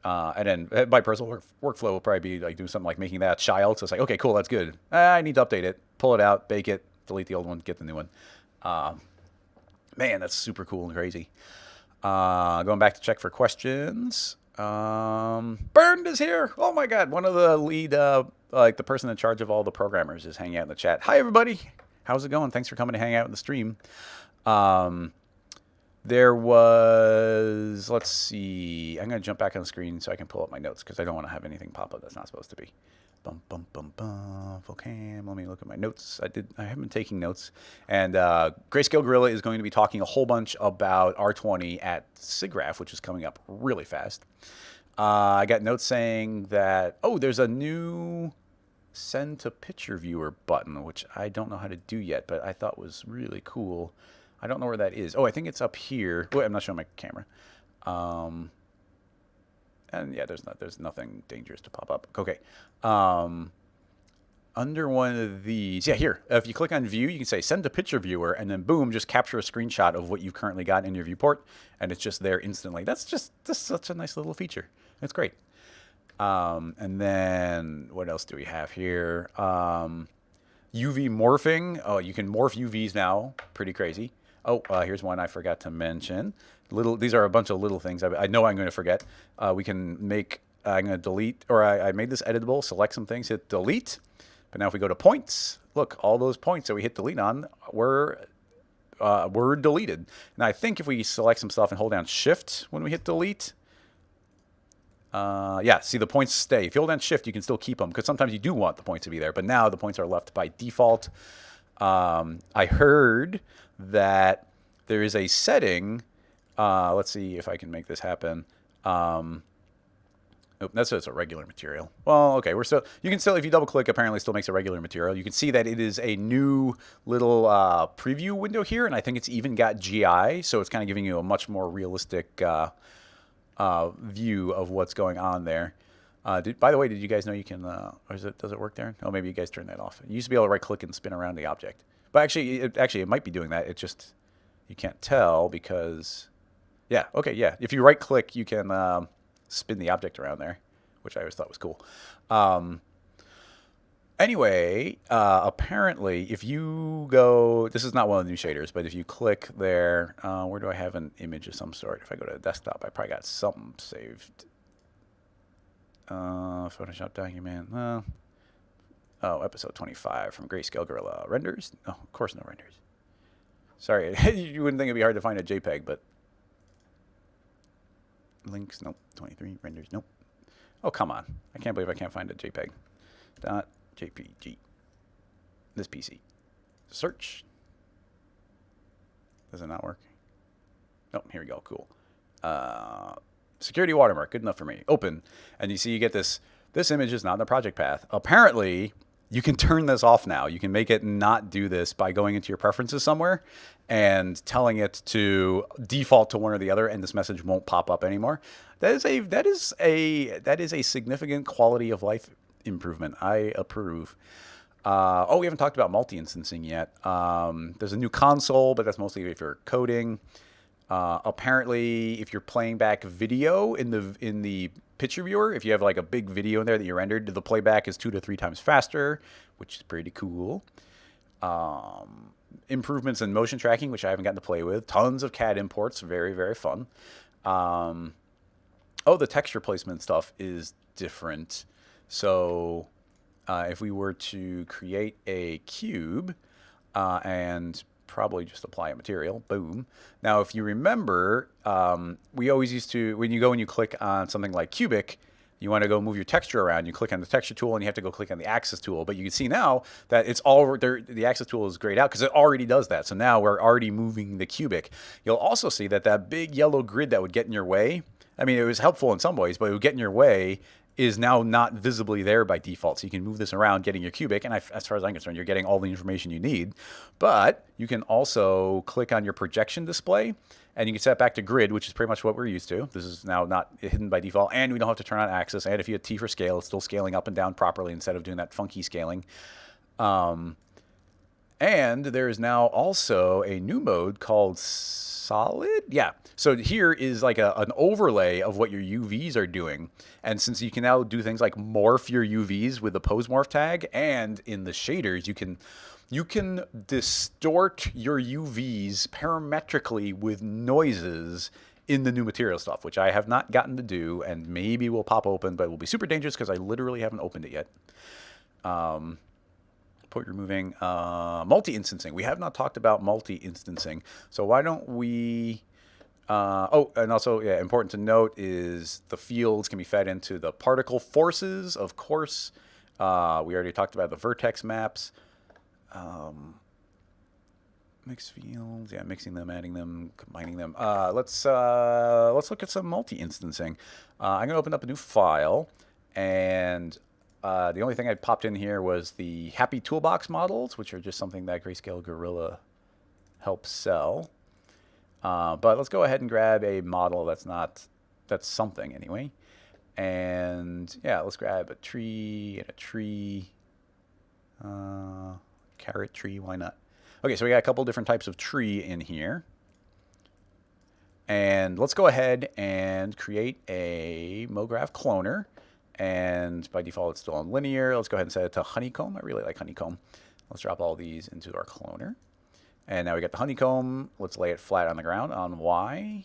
[SPEAKER 1] and then my personal workflow will probably be doing something like making that child. So it's like, okay, cool, that's good. I need to update it, pull it out, bake it, delete the old one, get the new one. Man, that's super cool and crazy. Going back to check for questions. Bernd is here. Oh my God. One of the lead, the person in charge of all the programmers is hanging out in the chat. Hi, everybody. How's it going? Thanks for coming to hang out in the stream. There was, let's see. I'm going to jump back on the screen so I can pull up my notes because I don't want to have anything pop up that's not supposed to be. Vocam. Let me look at my notes. I have been taking notes. And Greyscalegorilla is going to be talking a whole bunch about R20 at SIGGRAPH, which is coming up really fast. I got notes saying that, there's a new send to picture viewer button, which I don't know how to do yet, but I thought was really cool. I don't know where that is. I think it's up here. Wait, I'm not showing my camera. And yeah, there's nothing dangerous to pop up. Okay. Under one of these, yeah, here. If you click on view, you can say send to picture viewer, and then boom, just capture a screenshot of what you've currently got in your viewport, and it's just there instantly. That's such a nice little feature. It's great. And then what else do we have here? UV morphing. Oh, you can morph UVs now. Pretty crazy. Here's one I forgot to mention. These are a bunch of little things I know I'm going to forget. We can make, I'm going to delete, or I made this editable, select some things, hit delete. But now if we go to points, look, all those points that we hit delete on were deleted. And I think if we select some stuff and hold down shift when we hit delete, Yeah, see the points stay. If you hold down shift, you can still keep them because sometimes you do want the points to be there. But now the points are left by default. I heard that there is a setting. Let's see if I can make this happen. Nope, that says a regular material. Well, okay, you can still, if you double click, apparently still makes a regular material. You can see that it is a new little preview window here, and I think it's even got GI, so it's kind of giving you a much more realistic view of what's going on there. By the way, did you guys know you can, or does it work there? Oh, maybe you guys turned that off. You used to be able to right click and spin around the object. But actually, it might be doing that. It just, you can't tell because, yeah, okay, yeah. If you right click, you can spin the object around there, which I always thought was cool. Anyway, apparently, if you go, this is not one of the new shaders, but if you click there, where do I have an image of some sort? If I go to the desktop, I probably got something saved. Photoshop document. Oh, episode 25 from Greyscalegorilla. Renders? Oh, of course no renders. Sorry, you wouldn't think it'd be hard to find a JPEG, but links, nope. 23 renders, nope. Oh, come on. I can't believe I can't find a JPEG. .jpg. This PC. Search. Does it not work? Oh, here we go. Cool. Security watermark. Good enough for me. Open. And you see you get this. This image is not in the project path. Apparently, you can turn this off now. You can make it not do this by going into your preferences somewhere and telling it to default to one or the other, and this message won't pop up anymore. That is a significant quality of life improvement. I approve. We haven't talked about multi-instancing yet. There's a new console, but that's mostly if you're coding. Apparently, if you're playing back video in the picture viewer, if you have like a big video in there that you rendered, the playback is 2 to 3 times faster, which is pretty cool. Improvements in motion tracking, which I haven't gotten to play with. Tons of CAD imports, very, very fun. The texture placement stuff is different. So if we were to create a cube and probably just apply a material, boom. Now, if you remember, we always used to, when you go and you click on something like cubic, you want to go move your texture around, you click on the texture tool and you have to go click on the axis tool. But you can see now that it's all there, the axis tool is grayed out because it already does that. So now we're already moving the cubic. You'll also see that that big yellow grid that would get in your way, I mean, it was helpful in some ways, but it would get in your way, is now not visibly there by default. So you can move this around getting your cubic. And as far as I'm concerned, you're getting all the information you need. But you can also click on your projection display and you can set it back to grid, which is pretty much what we're used to. This is now not hidden by default. And we don't have to turn on axis. And if you hit T for scale, it's still scaling up and down properly instead of doing that funky scaling. And there is now also a new mode called solid. Yeah. So here is like an overlay of what your UVs are doing. And since you can now do things like morph your UVs with the pose morph tag, and in the shaders, you can distort your UVs parametrically with noises in the new material stuff, which I have not gotten to do, and maybe will pop open, but it will be super dangerous because I literally haven't opened it yet. Point removing, multi-instancing. We have not talked about multi-instancing. So why don't we... and also, yeah, important to note is the fields can be fed into the particle forces, of course. We already talked about the vertex maps. Mix fields, yeah, mixing them, adding them, combining them. Let's look at some multi-instancing. I'm going to open up a new file, and the only thing I popped in here was the Happy Toolbox models, which are just something that Greyscalegorilla helps sell. But let's go ahead and grab a model that's something anyway. And yeah, let's grab a tree and a tree. Carrot tree, why not? Okay, so we got a couple different types of tree in here. And let's go ahead and create a MoGraph cloner. And by default, it's still on linear. Let's go ahead and set it to honeycomb. I really like honeycomb. Let's drop all these into our cloner. And now we got the honeycomb. Let's lay it flat on the ground on Y.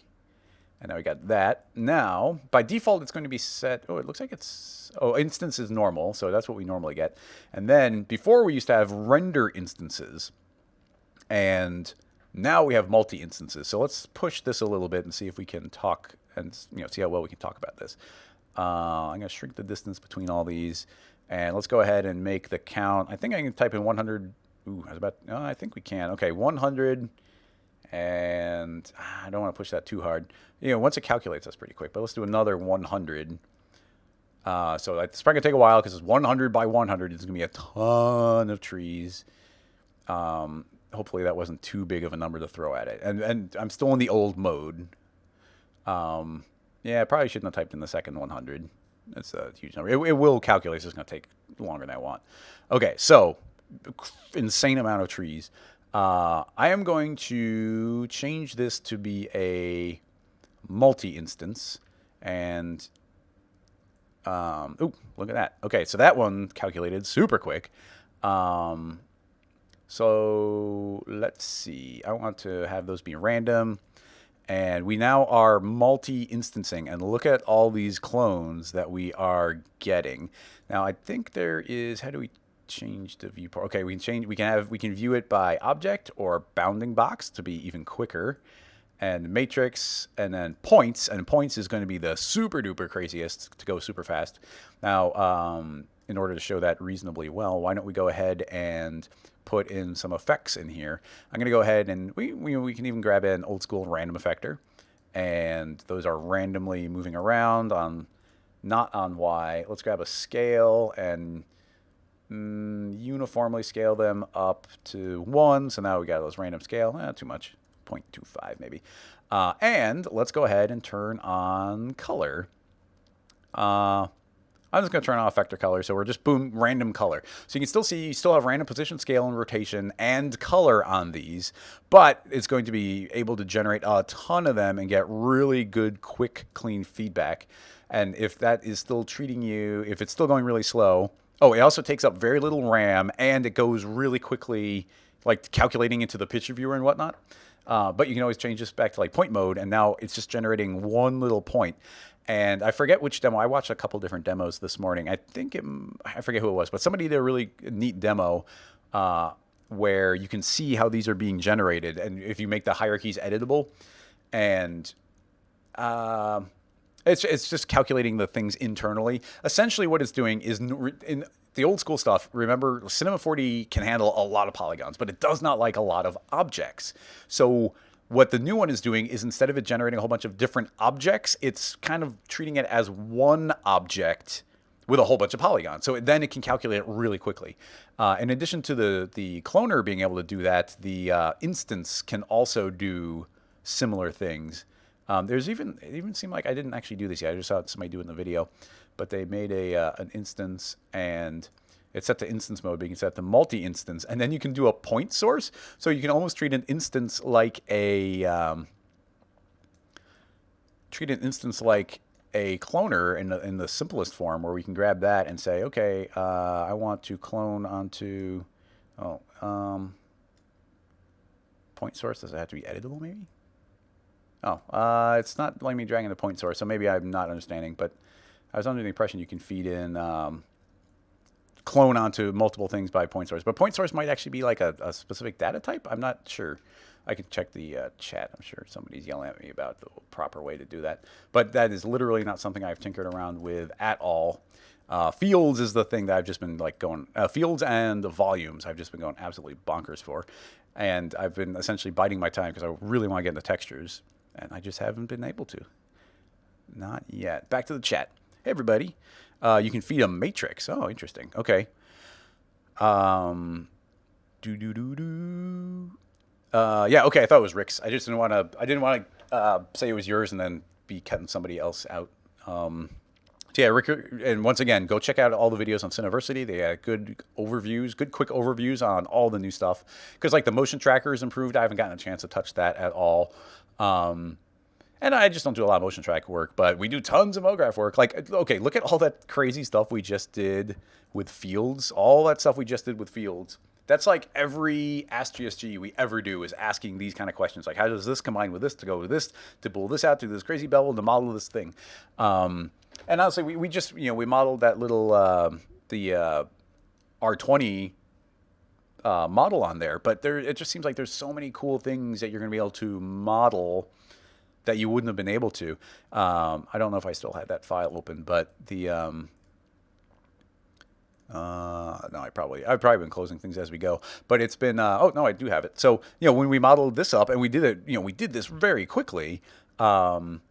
[SPEAKER 1] And now we got that. Now, by default, it's going to be set. Oh, it looks like it's... Oh, instance is normal. So that's what we normally get. And then before we used to have render instances. And now we have multi-instances. So let's push this a little bit and see if we can talk and see how well we can talk about this. I'm going to shrink the distance between all these. And let's go ahead and make the count. I think I can type in 100. Ooh, I was about. Oh, I think we can. Okay, 100. And I don't want to push that too hard. You know, once it calculates, that's pretty quick. But let's do another 100. So it's probably going to take a while because it's 100 by 100. It's going to be a ton of trees. Hopefully that wasn't too big of a number to throw at it. And I'm still in the old mode. Yeah, I probably shouldn't have typed in the second 100. That's a huge number. It will calculate. It's just going to take longer than I want. Okay, so insane amount of trees. I am going to change this to be a multi-instance. And, ooh, look at that. Okay, so that one calculated super quick. So let's see. I want to have those be random. And we now are multi-instancing. And look at all these clones that we are getting. Now, I think there is... How do we change the viewport? Okay, we can change... We can view it by object or bounding box to be even quicker. And matrix, and then points. And points is going to be the super-duper craziest to go super fast. Now, in order to show that reasonably well, why don't we go ahead and put in some effects in here. I'm going to go ahead and we can even grab an old school random effector. And those are randomly moving around on, not on Y. Let's grab a scale and uniformly scale them up to 1. So now we got those random scale. Too much. 0.25 maybe. And let's go ahead and turn on color. I'm just going to turn on effector color, so we're just boom, random color. So you can still see, you still have random position, scale, and rotation, and color on these, but it's going to be able to generate a ton of them and get really good, quick, clean feedback. And if that is still treating you, if it's still going really slow, oh, it also takes up very little RAM, and it goes really quickly, like calculating into the picture viewer and whatnot. But you can always change this back to like point mode, and now it's just generating one little point. And I forget which demo. I watched a couple different demos this morning. I forget who it was, but somebody did a really neat demo where you can see how these are being generated, and if you make the hierarchies editable, and it's just calculating the things internally. Essentially, what it's doing is in the old school stuff. Remember, Cinema 4D can handle a lot of polygons, but it does not like a lot of objects. So what the new one is doing is instead of it generating a whole bunch of different objects, it's kind of treating it as one object with a whole bunch of polygons. So then it can calculate it really quickly. In addition to the cloner being able to do that, the instance can also do similar things. It even seemed like I didn't actually do this yet. I just saw somebody do it in the video. But they made an instance, and it's set to instance mode, but you can set to multi-instance, and then you can do a point source. So you can almost treat an instance like a cloner in the simplest form, where we can grab that and say, okay, I want to clone onto point source. Does it have to be editable, maybe? Oh, it's not letting me drag in the point source, so maybe I'm not understanding. But I was under the impression you can feed in clone onto multiple things by point source. But point source might actually be like a specific data type. I'm not sure. I can check the chat. I'm sure somebody's yelling at me about the proper way to do that. But that is literally not something I've tinkered around with at all. Fields is the thing that I've just been like going... fields and the volumes I've just been going absolutely bonkers for. And I've been essentially biding my time because I really want to get into textures. And I just haven't been able to. Not yet. Back to the chat. Hey, everybody. You can feed a matrix. Oh, interesting. Okay. Yeah, okay. I thought it was Rick's. I just didn't want to say it was yours and then be cutting somebody else out. So yeah, Rick, and once again, go check out all the videos on Cineversity. They had good overviews, good quick overviews on all the new stuff. Because like the motion tracker is improved. I haven't gotten a chance to touch that at all. And I just don't do a lot of motion track work, but we do tons of MoGraph work. Like, okay, look at all that crazy stuff we just did with fields. All that stuff we just did with fields. That's like every AskGSG we ever do is asking these kind of questions. Like, how does this combine with this to go with this, to pull this out, to do this crazy bevel, to model this thing? And honestly, we just, we modeled that little, the R20 model on there. But it just seems like there's so many cool things that you're going to be able to model that you wouldn't have been able to. I don't know if I still had that file open, but the no, I've probably been closing things as we go, but it's been, oh no, I do have it. So, when we modeled this up and we did it, we did this very quickly. And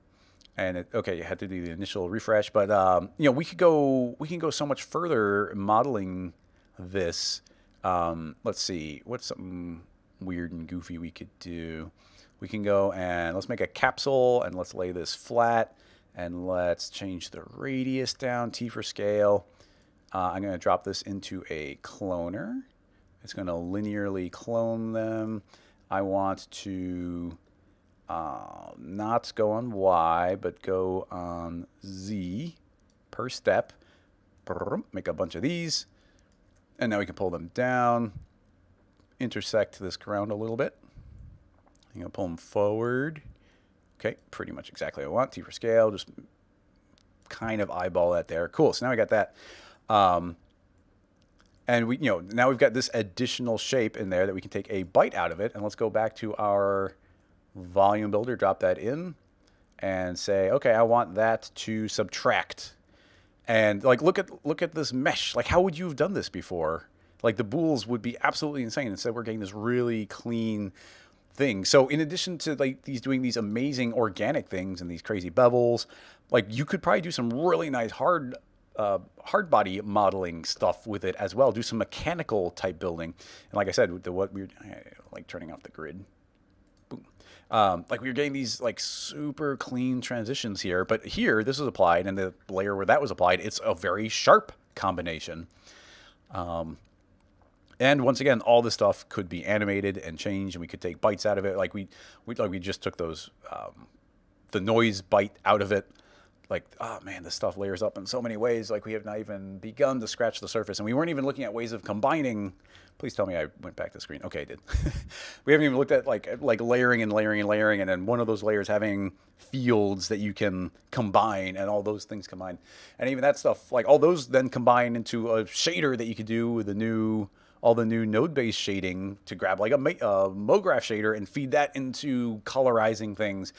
[SPEAKER 1] okay, you had to do the initial refresh, but, we can go so much further modeling this. Let's see, what's something weird and goofy we could do? We can go and let's make a capsule and let's lay this flat and let's change the radius down, T for scale. I'm going to drop this into a cloner. It's going to linearly clone them. I want to not go on Y, but go on Z per step. Make a bunch of these. And now we can pull them down, intersect this ground a little bit. I'm going to pull them forward. Okay, pretty much exactly what I want. T for scale, just kind of eyeball that there. Cool, so now we got that. And we, now we've got this additional shape in there that we can take a bite out of it. And let's go back to our volume builder, drop that in and say, okay, I want that to subtract. And like, look at this mesh. Like, how would you have done this before? Like the bools would be absolutely insane. Instead, we're getting this really clean thing. So in addition to like doing these amazing organic things and these crazy bevels, like you could probably do some really nice hard body modeling stuff with it as well. Do some mechanical type building. And like I said, with what we're like turning off the grid. Boom. Like we were getting these like super clean transitions here, but here this was applied and the layer where that was applied, it's a very sharp combination. And once again, all this stuff could be animated and changed, and we could take bites out of it. Like we just took those, the noise bite out of it. Like, oh man, this stuff layers up in so many ways. Like we have not even begun to scratch the surface, and we weren't even looking at ways of combining. Please tell me I went back to the screen. Okay, I did. We haven't even looked at like layering and layering and layering, and then one of those layers having fields that you can combine, and all those things combined, and even that stuff, like all those then combine into a shader that you could do with all the new node-based shading to grab like a MoGraph shader and feed that into colorizing things.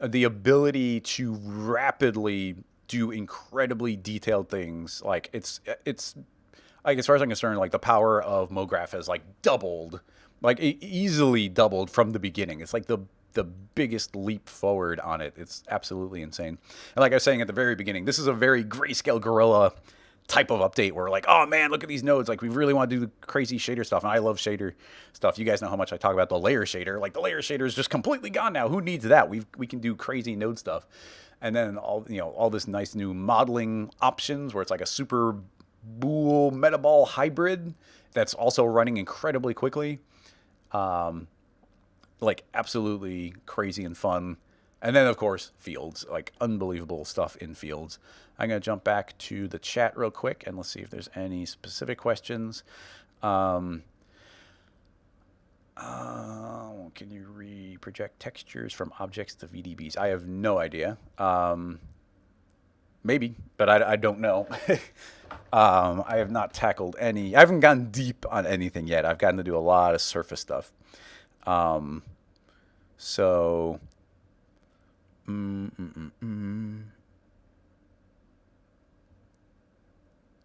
[SPEAKER 1] The ability to rapidly do incredibly detailed things. Like it's like, as far as I'm concerned, like the power of MoGraph has like doubled, like easily doubled from the beginning. It's like the biggest leap forward on it. It's absolutely insane. And like I was saying at the very beginning, this is a very Greyscalegorilla type of update where like, oh man, look at these nodes. Like we really want to do the crazy shader stuff. And I love shader stuff. You guys know how much I talk about the layer shader. Like the layer shader is just completely gone now. Who needs that? We can do crazy node stuff. And then all this nice new modeling options where it's like a super bool metaball hybrid that's also running incredibly quickly. Like absolutely crazy and fun. And then, of course, fields, like unbelievable stuff in fields. I'm going to jump back to the chat real quick, and let's see if there's any specific questions. Can you project textures from objects to VDBs? I have no idea. Maybe, but I don't know. I have not tackled any. I haven't gotten deep on anything yet. I've gotten to do a lot of surface stuff. So...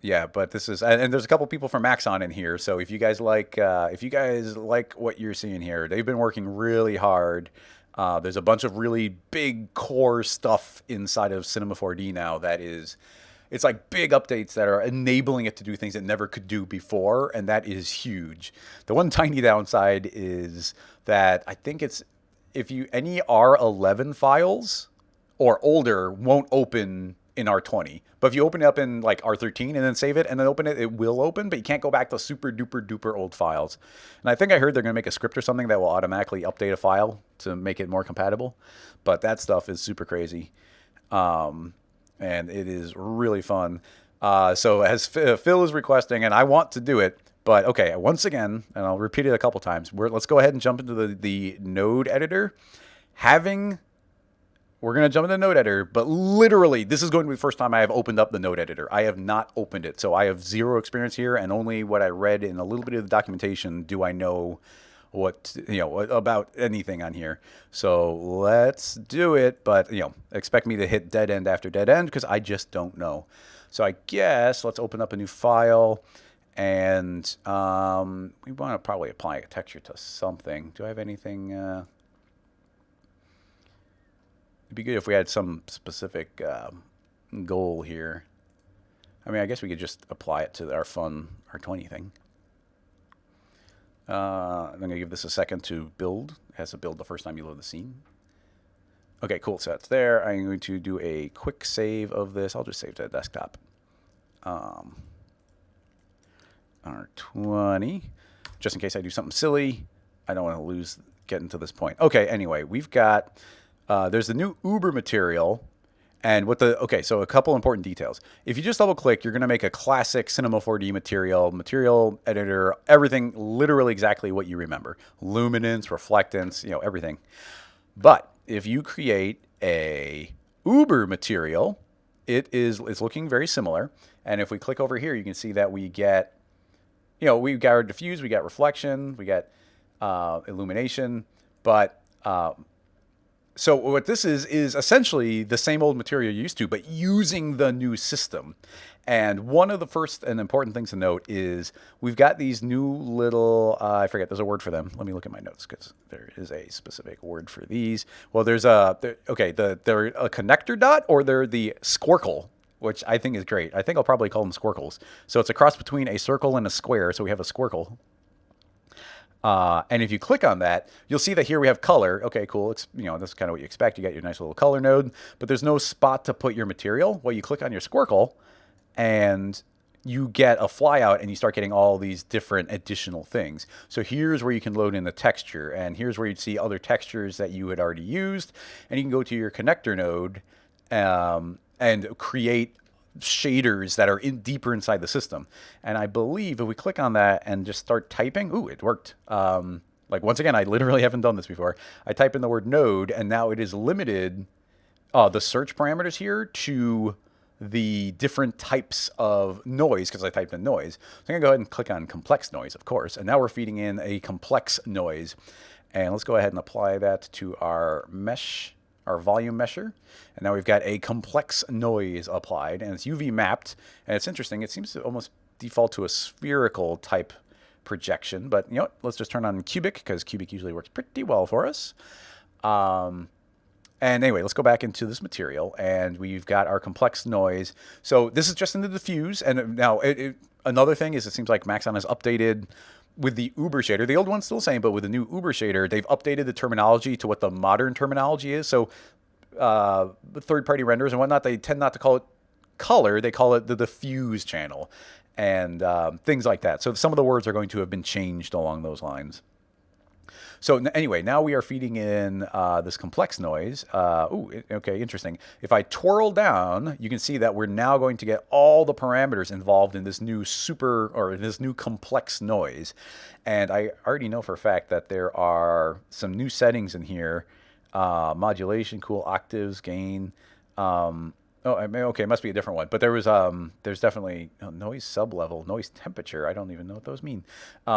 [SPEAKER 1] Yeah, but this is, and there's a couple people from Axon in here. So if you guys like what you're seeing here, they've been working really hard. There's a bunch of really big core stuff inside of Cinema 4D now it's like big updates that are enabling it to do things it never could do before, and that is huge. The one tiny downside is that I think it's, any R11 files or older won't open in R20. But if you open it up in like R13 and then save it and then open it, it will open, but you can't go back to super duper duper old files. And I think I heard they're going to make a script or something that will automatically update a file to make it more compatible. But that stuff is super crazy. And it is really fun. So as Phil is requesting, and I want to do it, but okay, once again, and I'll repeat it a couple times, let's go ahead and jump into the node editor. We're going to jump into the node editor, but literally, this is going to be the first time I have opened up the node editor. I have not opened it, so I have zero experience here, and only what I read in a little bit of the documentation do I know what, about anything on here. So let's do it, but, expect me to hit dead end after dead end because I just don't know. So I guess let's open up a new file, and we want to probably apply a texture to something. Do I have anything? It'd be good if we had some specific goal here. I mean, I guess we could just apply it to our fun R20 thing. I'm going to give this a second to build. It has to build the first time you load the scene. Okay, cool. So that's there. I'm going to do a quick save of this. I'll just save to the desktop. R20. Just in case I do something silly. I don't want to get into this point. Okay, anyway, we've got, there's the new Uber material. And so a couple important details. If you just double click, you're going to make a classic Cinema 4D material editor, everything literally exactly what you remember. Luminance, reflectance, everything. But if you create a Uber material, it's looking very similar. And if we click over here, you can see that we get, we got our diffuse, we got reflection, we got illumination, but so what this is essentially the same old material you're used to, but using the new system. And one of the first and important things to note is we've got these new little, I forget, there's a word for them. Let me look at my notes because there is a specific word for these. Well, they're a connector dot, or they're the squircle, which I think is great. I think I'll probably call them squircles. So it's a cross between a circle and a square. So we have a squircle. And if you click on that, you'll see that here we have color. Okay, cool. It's, that's kind of what you expect. You got your nice little color node, but there's no spot to put your material. Well, you click on your squircle and you get a flyout and you start getting all these different additional things. So here's where you can load in the texture, and here's where you'd see other textures that you had already used. And you can go to your connector node, and create shaders that are deeper inside the system. And I believe if we click on that and just start typing, ooh, it worked. Once again, I literally haven't done this before. I type in the word node, and now it is limited the search parameters here to the different types of noise, because I typed in noise. So I'm gonna go ahead and click on complex noise, of course. And now we're feeding in a complex noise. And let's go ahead and apply that to our mesh, our volume mesher. And now we've got a complex noise applied, and it's UV mapped. And it's interesting, it seems to almost default to a spherical type projection, but let's just turn on cubic, because cubic usually works pretty well for us. And anyway, let's go back into this material, and we've got our complex noise. So this is just in the diffuse, and now another thing is it seems like Maxon has updated with the Uber shader. The old one's still the same, but with the new Uber shader, they've updated the terminology to what the modern terminology is. So third-party renders and whatnot, they tend not to call it color. They call it the diffuse channel and things like that. So some of the words are going to have been changed along those lines. So anyway, now we are feeding in this complex noise. Okay, interesting. If I twirl down, you can see that we're now going to get all the parameters involved in this new this new complex noise. And I already know for a fact that there are some new settings in here. Modulation, cool, octaves, gain. Okay, it must be a different one. But there's definitely noise sublevel, noise temperature. I don't even know what those mean.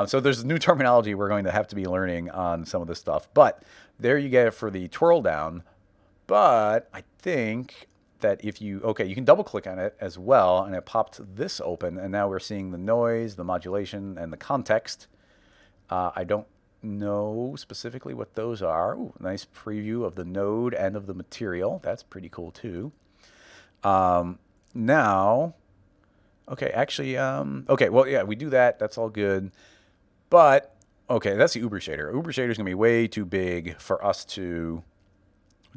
[SPEAKER 1] So there's new terminology we're going to have to be learning on some of this stuff. But there you get it for the twirl down. But I think that if you can double click on it as well, and it popped this open, and now we're seeing the noise, the modulation, and the context. I don't know specifically what those are. Ooh, nice preview of the node and of the material. That's pretty cool too. Now, okay, actually, okay, well, yeah, we do that. That's all good. But, okay, that's the Uber shader. Uber shader is going to be way too big for us to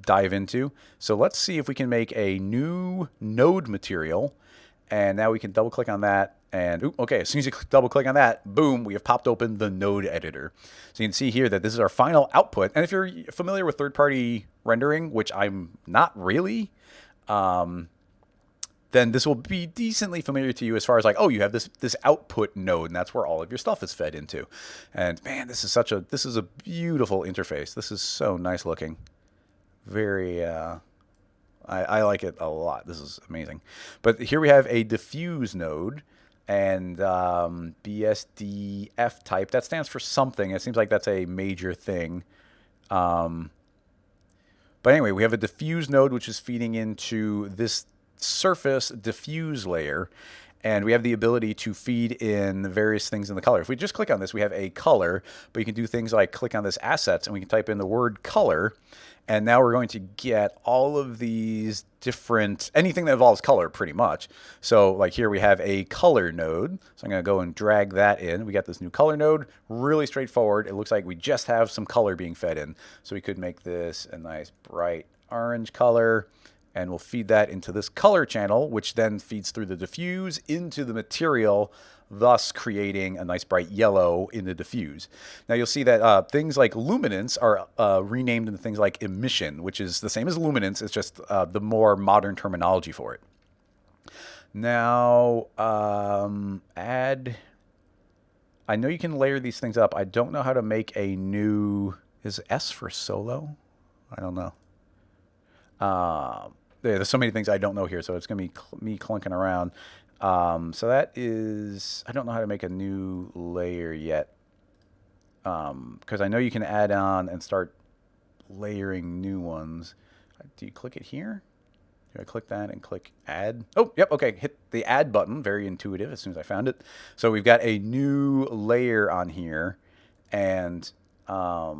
[SPEAKER 1] dive into. So let's see if we can make a new node material. And now we can double click on that. And, okay, as soon as you double click on that, boom, we have popped open the node editor. So you can see here that this is our final output. And if you're familiar with third-party rendering, which I'm not really, then this will be decently familiar to you as far as like, oh, you have this output node, and that's where all of your stuff is fed into. And man, this is a beautiful interface. This is so nice looking. Very, I like it a lot. This is amazing. But here we have a diffuse node. and BSDF type. That stands for something. It seems like that's a major thing. But anyway, we have a diffuse node, which is feeding into this surface diffuse layer. And we have the ability to feed in various things in the color. If we just click on this, we have a color, but you can do things like click on this assets, and we can type in the word color. And now we're going to get all of these different, anything that involves color pretty much. So like here we have a color node. So I'm going to go and drag that in. We got this new color node, really straightforward. It looks like we just have some color being fed in. So we could make this a nice bright orange color. And we'll feed that into this color channel, which then feeds through the diffuse into the material, thus creating a nice bright yellow in the diffuse. Now you'll see that things like luminance are renamed into things like emission, which is the same as luminance. It's just the more modern terminology for it. Now, add. I know you can layer these things up. I don't know how to make a new. Is S for solo? I don't know. There's so many things I don't know here, so it's going to be me clunking around. So that is, I don't know how to make a new layer yet, because I know you can add on and start layering new ones. Do you click it here? Do I click that and click add? Oh, yep, okay, hit the add button. Very intuitive as soon as I found it. So we've got a new layer on here, and I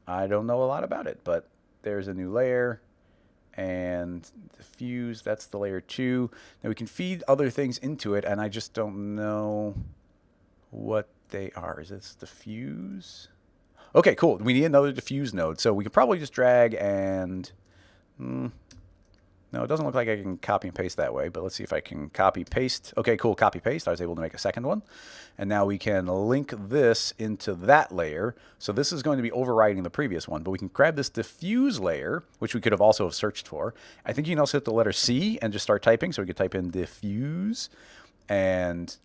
[SPEAKER 1] don't know a lot about it, but there's a new layer. And diffuse, that's the layer 2. Now we can feed other things into it, and I just don't know what they are. Is this diffuse? Okay, cool. We need another diffuse node. So we could probably just drag and... No, it doesn't look like I can copy and paste that way, but let's see if I can copy paste. Okay, cool, copy paste. I was able to make a second one. And now we can link this into that layer. So this is going to be overriding the previous one, but we can grab this diffuse layer, which we could have also have searched for. I think you can also hit the letter C and just start typing. So we could type in diffuse. And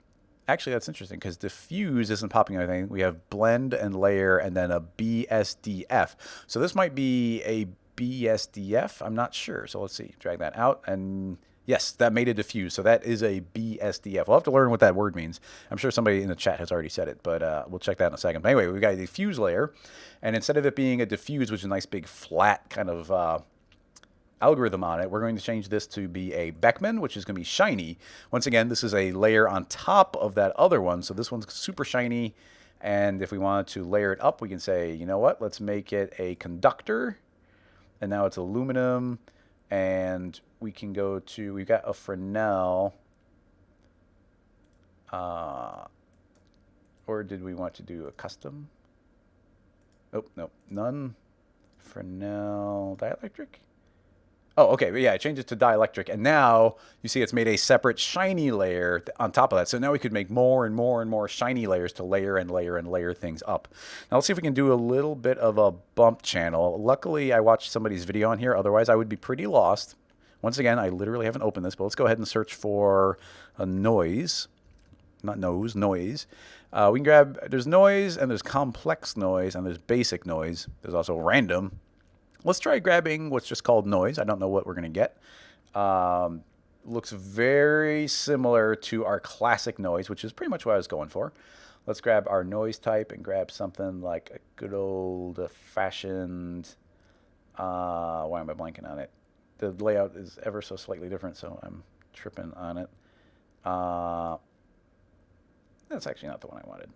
[SPEAKER 1] actually that's interesting because diffuse isn't popping anything. We have blend and layer and then a BSDF. So this might be a BSDF. I'm not sure. So let's see. Drag that out. And yes, that made a diffuse. So that is a BSDF. We'll have to learn what that word means. I'm sure somebody in the chat has already said it, but we'll check that in a second. But anyway, we've got a diffuse layer. And instead of it being a diffuse, which is a nice big flat kind of algorithm on it, we're going to change this to be a Beckman, which is going to be shiny. Once again, this is a layer on top of that other one. So this one's super shiny. And if we wanted to layer it up, we can say, you know what? Let's make it a conductor. And now it's aluminum, and we can go to, we've got a Fresnel, or did we want to do a custom? Oh, no, none. Fresnel dielectric? Oh, okay, but yeah, I changed it to dielectric, and now you see it's made a separate shiny layer on top of that. So now we could make more and more and more shiny layers to layer and layer and layer things up. Now let's see if we can do a little bit of a bump channel. Luckily, I watched somebody's video on here. Otherwise, I would be pretty lost. Once again, I literally haven't opened this, but let's go ahead and search for a noise. Not nose, noise. We can grab, there's noise, and there's complex noise, and there's basic noise. There's also random. Let's try grabbing what's just called noise. I don't know what we're going to get. Looks very similar to our classic noise, which is pretty much what I was going for. Let's grab our noise type and grab something like a good old-fashioned... why am I blanking on it? The layout is ever so slightly different, so I'm tripping on it. That's actually not the one I wanted.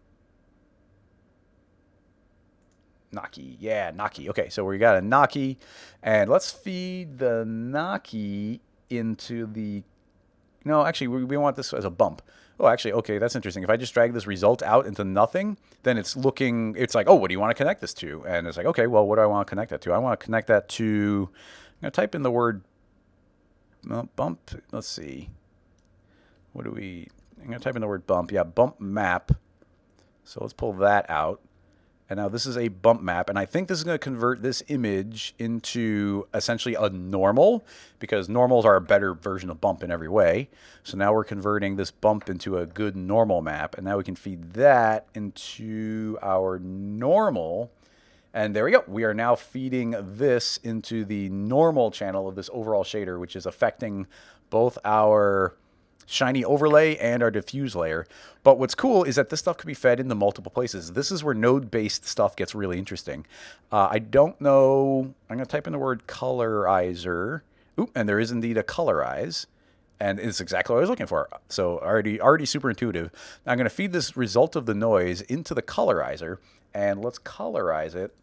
[SPEAKER 1] Naki, yeah, Naki. Okay, so we got a Naki, and let's feed the Naki into the... No, actually, we want this as a bump. Oh, actually, okay, that's interesting. If I just drag this result out into nothing, then it's looking... It's like, oh, what do you want to connect this to? And it's like, okay, well, what do I want to connect that to? I want to connect that to... I'm going to type in the word bump. Let's see. What do we... I'm going to type in the word bump. Yeah, bump map. So let's pull that out. And now this is a bump map, and I think this is going to convert this image into essentially a normal, because normals are a better version of bump in every way. So now we're converting this bump into a good normal map, and now we can feed that into our normal. And there we go. We are now feeding this into the normal channel of this overall shader, which is affecting both our shiny overlay and our diffuse layer. But what's cool is that this stuff can be fed into multiple places. This is where node-based stuff gets really interesting. I don't know. I'm going to type in the word colorizer. Oop, and there is indeed a colorize. And it's exactly what I was looking for. So already super intuitive. Now I'm going to feed this result of the noise into the colorizer. And let's colorize it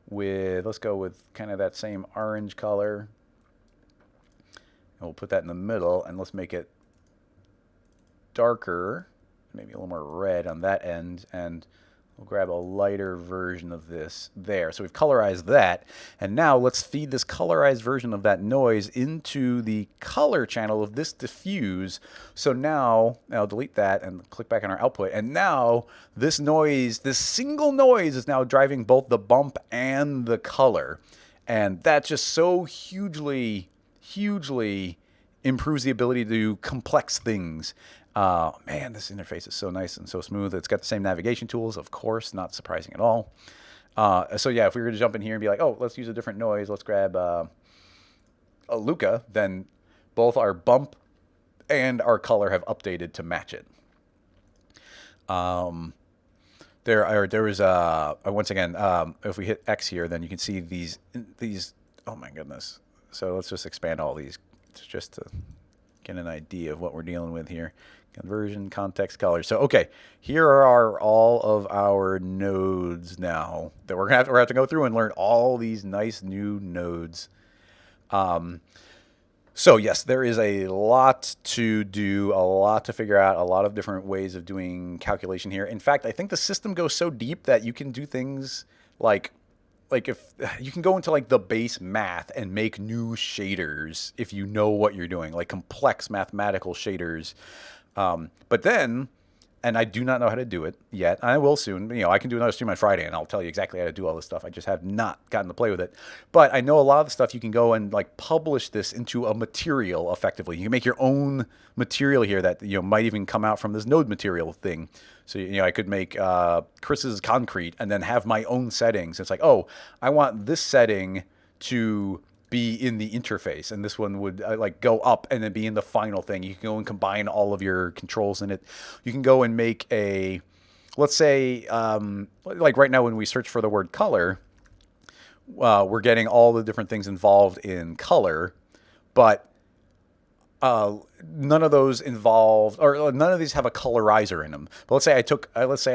[SPEAKER 1] with, let's go with kind of that same orange color. And we'll put that in the middle. And let's make it darker, maybe a little more red on that end, and we'll grab a lighter version of this there. So we've colorized that, and now let's feed this colorized version of that noise into the color channel of this diffuse. So now I'll delete that and click back on our output, and now this noise, this single noise, is now driving both the bump and the color, and that just so hugely improves the ability to do complex things. Man, this interface is so nice and so smooth. It's got the same navigation tools, of course, not surprising at all. So yeah, if we were to jump in here and be like, oh, let's use a different noise, let's grab a Luca, then both our bump and our color have updated to match it. There is once again, if we hit X here, then you can see these. Oh my goodness! So let's just expand all these just to get an idea of what we're dealing with here. Conversion, context, color. So, okay, here are all of our nodes now that we're gonna have to go through and learn all these nice new nodes. So yes, there is a lot to do, a lot to figure out, a lot of different ways of doing calculation here. In fact, I think the system goes so deep that you can do things like if you can go into like the base math and make new shaders if you know what you're doing, like complex mathematical shaders. But then, and I do not know how to do it yet. I will soon. You know, I can do another stream on Friday, and I'll tell you exactly how to do all this stuff. I just have not gotten to play with it. But I know a lot of the stuff you can go and like publish this into a material effectively. You can make your own material here that, you know, might even come out from this node material thing. So, you know, I could make Chris's concrete and then have my own settings. It's like, oh, I want this setting to be in the interface, and this one would like go up and then be in the final thing. You can go and combine all of your controls in it. You can go and make a, let's say, like right now when we search for the word color, we're getting all the different things involved in color, but none of those involved, or none of these have a colorizer in them. But let's say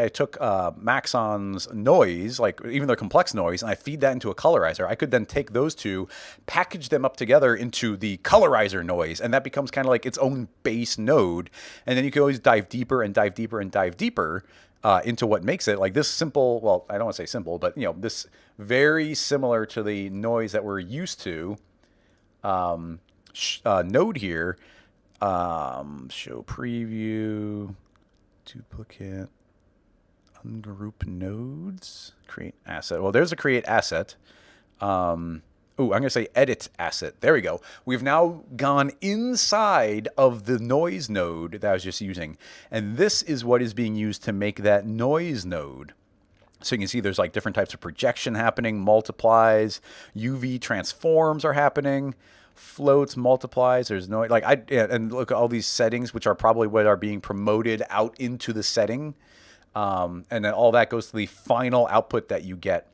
[SPEAKER 1] I took Maxon's noise, like even the complex noise, and I feed that into a colorizer. I could then take those two, package them up together into the colorizer noise, and that becomes kind of like its own base node. And then you can always dive deeper and dive deeper and dive deeper into what makes it like this simple. Well, I don't want to say simple, but you know, this very similar to the noise that we're used to. Node here, show preview, duplicate, ungroup nodes, create asset. Well, there's a create asset. I'm going to say edit asset. There we go. We've now gone inside of the noise node that I was just using. And this is what is being used to make that noise node. So you can see there's like different types of projection happening, multiplies, UV transforms are happening. Floats, multiplies, there's no like and look at all these settings, which are probably what are being promoted out into the setting, and then all that goes to the final output that you get,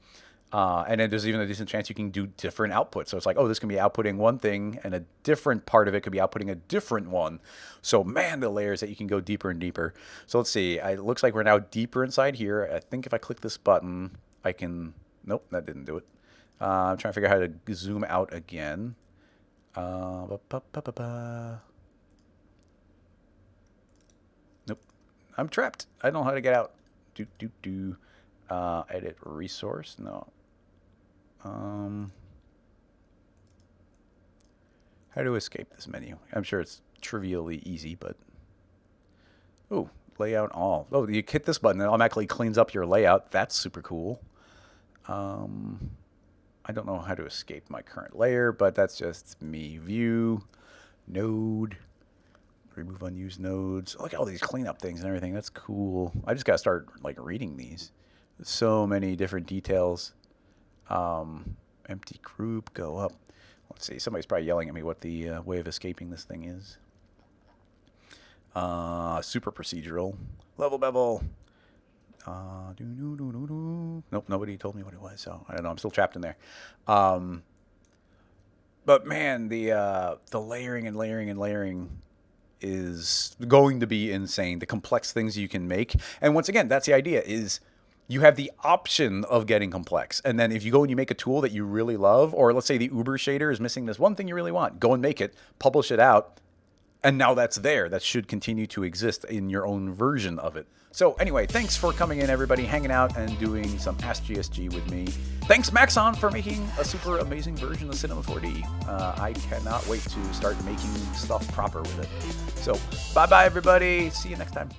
[SPEAKER 1] and then there's even a decent chance you can do different outputs. So it's like, oh, this can be outputting one thing, and a different part of it could be outputting a different one. So man, the layers that you can go deeper and deeper. So let's see, it looks like we're now deeper inside here. I think if I click this button, I can. Nope, that didn't do it. I'm trying to figure out how to zoom out again. Nope. I'm trapped. I don't know how to get out. Edit resource. No. How to escape this menu? I'm sure it's trivially easy, but oh, layout all. Oh, you hit this button, it automatically cleans up your layout. That's super cool. I don't know how to escape my current layer, but that's just me. View, node, remove unused nodes. Look at all these cleanup things and everything. That's cool. I just got to start like reading these. So many different details. Empty group, go up. Let's see. Somebody's probably yelling at me what the way of escaping this thing is. Super procedural. Level bevel. Nope, nobody told me what it was, so I don't know. I'm still trapped in there. But man, the layering and layering and layering is going to be insane. The complex things you can make. And once again, that's the idea, is you have the option of getting complex. And then if you go and you make a tool that you really love, or let's say the Uber shader is missing this one thing you really want, go and make it, publish it out, and now that's there. That should continue to exist in your own version of it. So anyway, thanks for coming in, everybody, hanging out and doing some Ask GSG with me. Thanks, Maxon, for making a super amazing version of Cinema 4D. I cannot wait to start making stuff proper with it. So bye-bye, everybody. See you next time.